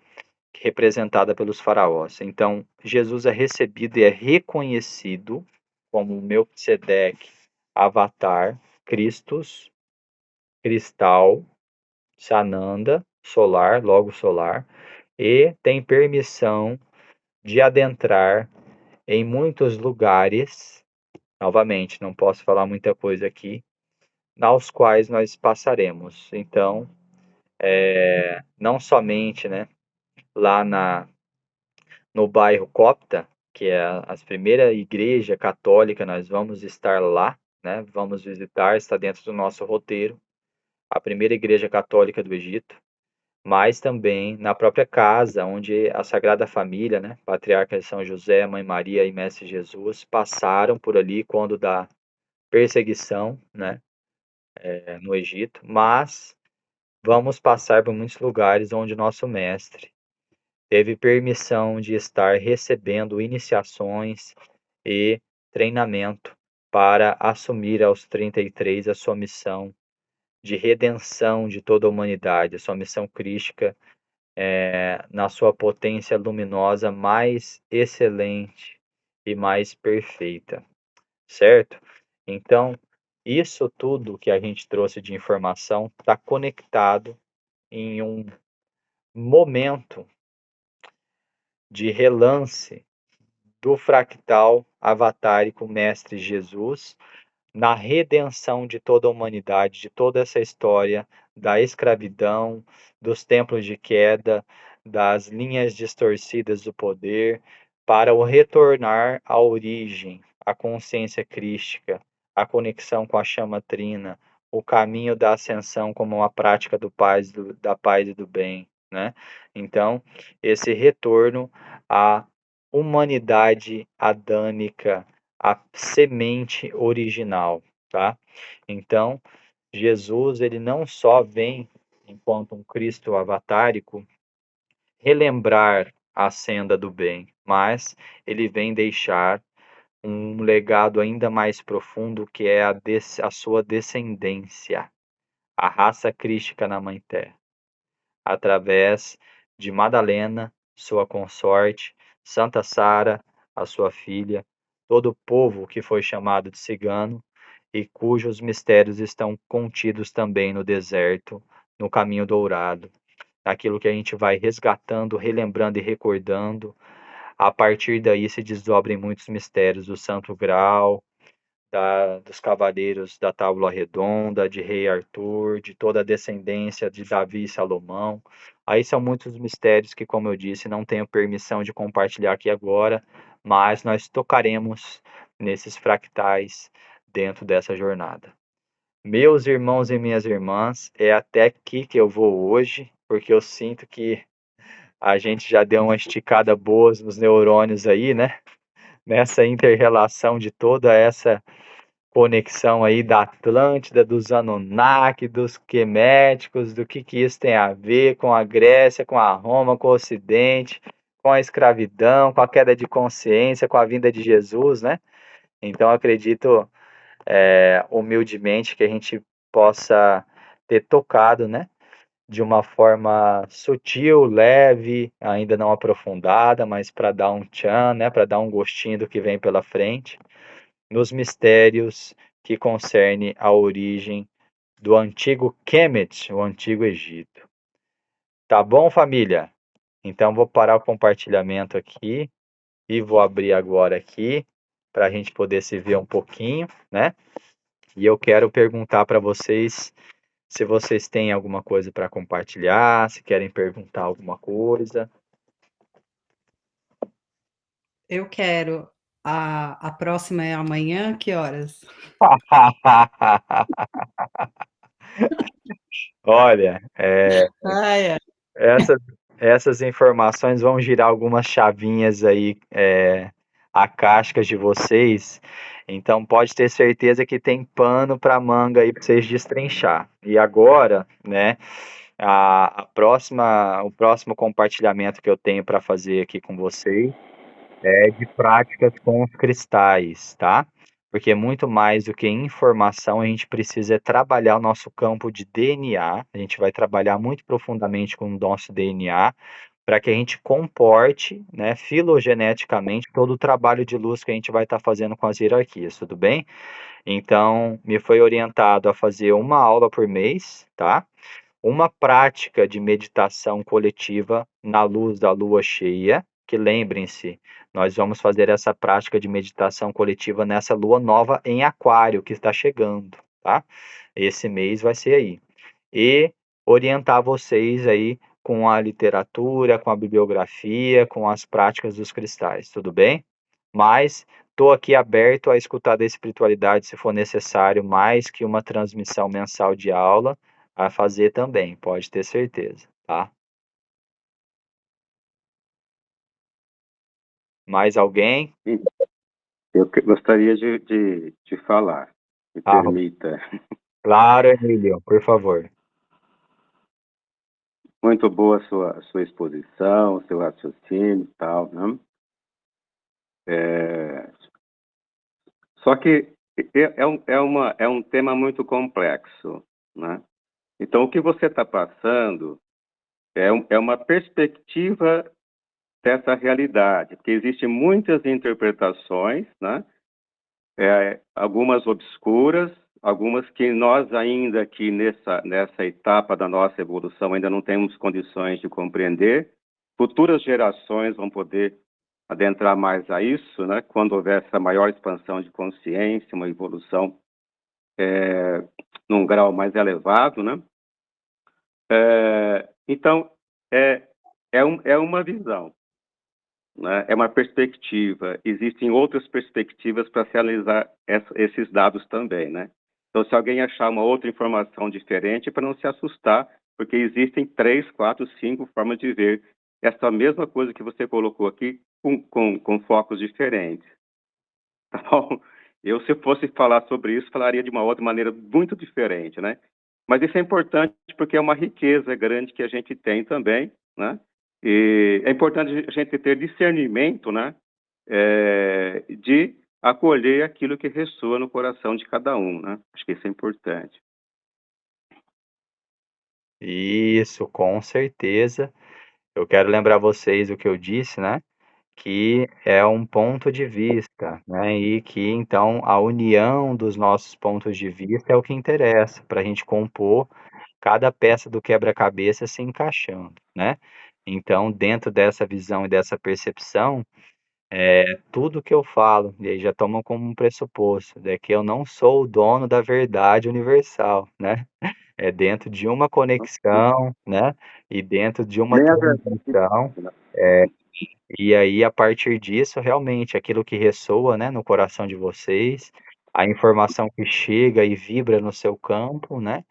representada pelos faraós. Então, Jesus é recebido e é reconhecido como Melquisedeque, Avatar, Christos, Cristal, Sananda, solar, logo solar, e tem permissão de adentrar em muitos lugares, novamente, não posso falar muita coisa aqui, aos quais nós passaremos. Então, não somente, né, lá no bairro Copta, que é a primeira igreja católica, nós vamos estar lá, né? Vamos visitar, está dentro do nosso roteiro, a primeira igreja católica do Egito, mas também na própria casa, onde a Sagrada Família, né? Patriarca de São José, Mãe Maria e Mestre Jesus passaram por ali quando da perseguição, né? No Egito, mas vamos passar por muitos lugares onde nosso mestre teve permissão de estar recebendo iniciações e treinamento para assumir aos 33 a sua missão de redenção de toda a humanidade, a sua missão crística, na sua potência luminosa mais excelente e mais perfeita, certo? Então, isso tudo que a gente trouxe de informação está conectado em um momento de relance do fractal avatárico Mestre Jesus na redenção de toda a humanidade, de toda essa história da escravidão, dos templos de queda, das linhas distorcidas do poder, para o retornar à origem, à consciência crística, a conexão com a chama trina, o caminho da ascensão como uma prática da paz e do bem, né? Então, esse retorno à humanidade adâmica, a semente original, tá? Então, Jesus, ele não só vem enquanto um Cristo avatárico relembrar a senda do bem, mas ele vem deixar um legado ainda mais profundo que é a sua descendência, a raça crística na Mãe Terra, através de Madalena, sua consorte, Santa Sara, a sua filha, todo o povo que foi chamado de cigano e cujos mistérios estão contidos também no deserto, no caminho dourado, aquilo que a gente vai resgatando, relembrando e recordando. A partir daí se desdobrem muitos mistérios do Santo Graal, dos cavaleiros da Tábua Redonda, de Rei Arthur, de toda a descendência de Davi e Salomão. Aí são muitos mistérios que, como eu disse, não tenho permissão de compartilhar aqui agora, mas nós tocaremos nesses fractais dentro dessa jornada. Meus irmãos e minhas irmãs, é até aqui que eu vou hoje, porque eu sinto que a gente já deu uma esticada boa nos neurônios aí, né? Nessa inter-relação de toda essa conexão aí da Atlântida, dos Anunnaki, dos Queméticos, do que isso tem a ver com a Grécia, com a Roma, com o Ocidente, com a escravidão, com a queda de consciência, com a vinda de Jesus, né? Então, acredito humildemente que a gente possa ter tocado, né? De uma forma sutil, leve, ainda não aprofundada, mas para dar um tchan, né? Para dar um gostinho do que vem pela frente nos mistérios que concerne a origem do antigo Kemet, o antigo Egito. Tá bom, família? Então vou parar o compartilhamento aqui e vou abrir agora aqui para a gente poder se ver um pouquinho, né? E eu quero perguntar para vocês se vocês têm alguma coisa para compartilhar, se querem perguntar alguma coisa. Eu quero. A próxima é amanhã, que horas? Olha, Ai, ai. essas informações vão girar algumas chavinhas aí, a cascas de vocês. Então pode ter certeza que tem pano para manga aí para vocês destrinchar. E agora, né, o próximo compartilhamento que eu tenho para fazer aqui com vocês é de práticas com os cristais, tá? Porque muito mais do que informação, a gente precisa trabalhar o nosso campo de DNA. A gente vai trabalhar muito profundamente com o nosso DNA para que a gente comporte, né, filogeneticamente todo o trabalho de luz que a gente vai estar fazendo com as hierarquias, tudo bem? Então, me foi orientado a fazer uma aula por mês, tá? Uma prática de meditação coletiva na luz da lua cheia, que lembrem-se, nós vamos fazer essa prática de meditação coletiva nessa lua nova em Aquário que está chegando, tá? Esse mês vai ser aí. E orientar vocês aí com a literatura, com a bibliografia, com as práticas dos cristais, tudo bem? Mas estou aqui aberto a escutar da espiritualidade se for necessário mais que uma transmissão mensal de aula, a fazer também, pode ter certeza, tá? Mais alguém? Gostaria de falar, me Ah, permita. claro, Emílio, por favor. Muito boa a sua exposição, seu raciocínio e tal, né? Só que é um tema muito complexo, né? Então, o que você está passando é uma perspectiva dessa realidade, porque existem muitas interpretações, né? Algumas obscuras, algumas que nós ainda aqui nessa etapa da nossa evolução ainda não temos condições de compreender. Futuras gerações vão poder adentrar mais a isso, né? Quando houver essa maior expansão de consciência, uma evolução num grau mais elevado, né? Então, é uma visão, né? É uma perspectiva. Existem outras perspectivas para se analisar esses dados também, né? Então, se alguém achar uma outra informação diferente, para não se assustar, porque existem 3, 4, 5 formas de ver essa mesma coisa que você colocou aqui com focos diferentes. Tá bom? Eu, se fosse falar sobre isso, falaria de uma outra maneira muito diferente, né? Mas isso é importante porque é uma riqueza grande que a gente tem também, né? E é importante a gente ter discernimento, né? De acolher aquilo que ressoa no coração de cada um, né? Acho que isso é importante. Isso, com certeza. Eu quero lembrar vocês o que eu disse, né? Que é um ponto de vista, né? E que então a união dos nossos pontos de vista é o que interessa para a gente compor cada peça do quebra-cabeça se encaixando, né? Então, dentro dessa visão e dessa percepção, tudo que eu falo, e aí já tomam como um pressuposto, é que eu não sou o dono da verdade universal, né? É dentro de uma conexão, né? E dentro de uma Nem a verdade. transmissão. E aí, a partir disso, realmente, aquilo que ressoa, né, no coração de vocês, a informação que chega e vibra no seu campo, né,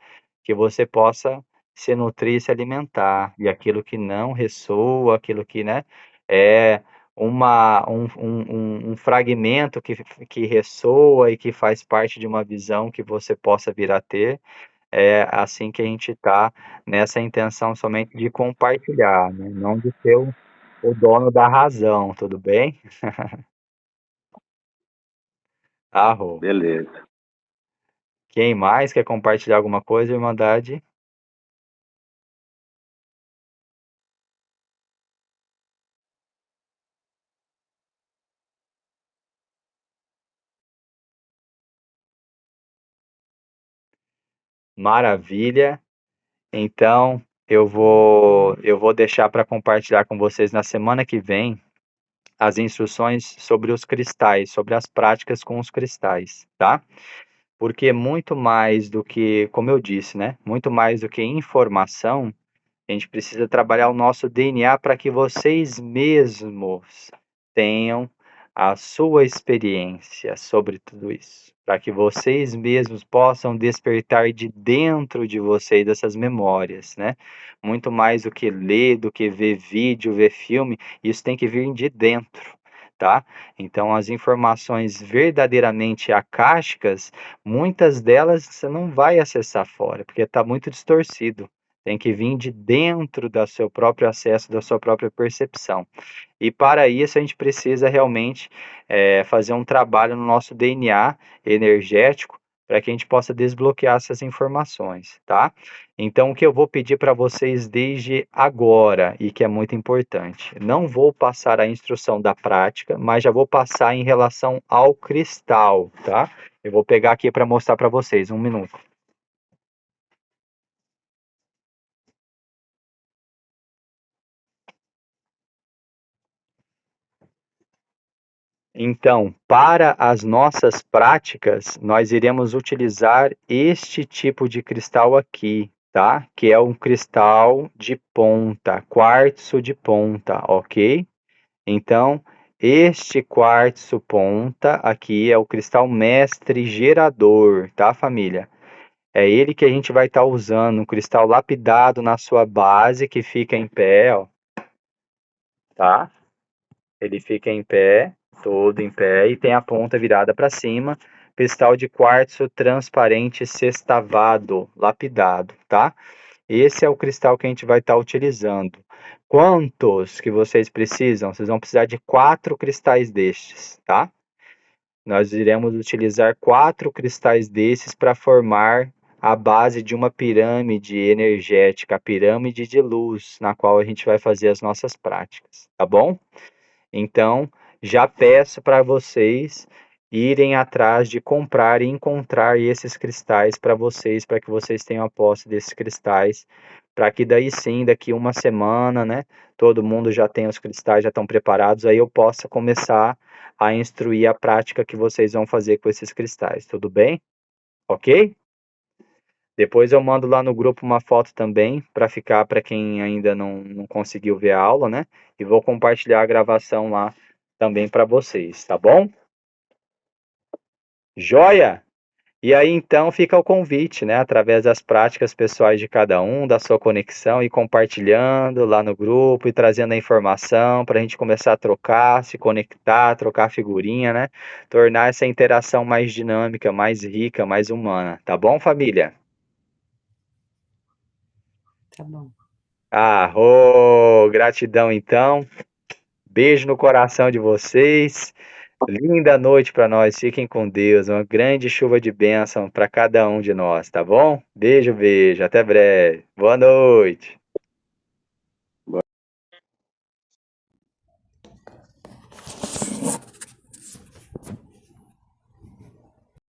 que você possa se nutrir e se alimentar. E aquilo que não ressoa, aquilo que, né, é um fragmento que ressoa e que faz parte de uma visão que você possa vir a ter, é assim que a gente está nessa intenção somente de compartilhar, né, não de ser o dono da razão, tudo bem? Arro. Beleza. Quem mais quer compartilhar alguma coisa, Irmandade? Maravilha. Então, eu vou deixar para compartilhar com vocês na semana que vem as instruções sobre os cristais, sobre as práticas com os cristais, tá? Porque muito mais do que, como eu disse, né? Muito mais do que informação, a gente precisa trabalhar o nosso DNA para que vocês mesmos tenham a sua experiência sobre tudo isso, para que vocês mesmos possam despertar de dentro de vocês essas memórias, né? Muito mais do que ler, do que ver vídeo, ver filme, isso tem que vir de dentro, tá? Então, as informações verdadeiramente acásticas, muitas delas você não vai acessar fora, porque está muito distorcido. Tem que vir de dentro do seu próprio acesso, da sua própria percepção. E para isso a gente precisa realmente fazer um trabalho no nosso DNA energético para que a gente possa desbloquear essas informações, tá? Então, o que eu vou pedir para vocês desde agora, e que é muito importante, não vou passar a instrução da prática, mas já vou passar em relação ao cristal, tá? Eu vou pegar aqui para mostrar para vocês, um minuto. Então, para as nossas práticas, nós iremos utilizar este tipo de cristal aqui, tá? Que é um cristal de ponta, quartzo de ponta, ok? Então, este quartzo ponta aqui é o cristal mestre gerador, tá, família? É ele que a gente vai estar usando, um cristal lapidado na sua base, que fica em pé, ó, tá? Ele fica em pé, todo em pé, e tem a ponta virada para cima. Cristal de quartzo transparente sextavado, lapidado, tá? Esse é o cristal que a gente vai estar utilizando. Quantos que vocês precisam? Vocês vão precisar de 4 cristais destes, tá? Nós iremos utilizar 4 cristais desses para formar a base de uma pirâmide energética, a pirâmide de luz, na qual a gente vai fazer as nossas práticas, tá bom? Então, já peço para vocês irem atrás de comprar e encontrar esses cristais para vocês, para que vocês tenham a posse desses cristais, para que daí sim, daqui uma semana, né, todo mundo já tem os cristais, já estão preparados, aí eu possa começar a instruir a prática que vocês vão fazer com esses cristais, tudo bem? Ok? Depois eu mando lá no grupo uma foto também, para ficar para quem ainda não conseguiu ver a aula, né? E vou compartilhar a gravação lá também para vocês, tá bom? Joia? E aí então fica o convite, né? Através das práticas pessoais de cada um, da sua conexão e compartilhando lá no grupo e trazendo a informação para a gente começar a trocar, se conectar, trocar figurinha, né? Tornar essa interação mais dinâmica, mais rica, mais humana, tá bom, família? Tá bom. Gratidão então. Beijo no coração de vocês. Linda noite para nós. Fiquem com Deus. Uma grande chuva de bênção para cada um de nós, tá bom? Beijo, beijo. Até breve. Boa noite.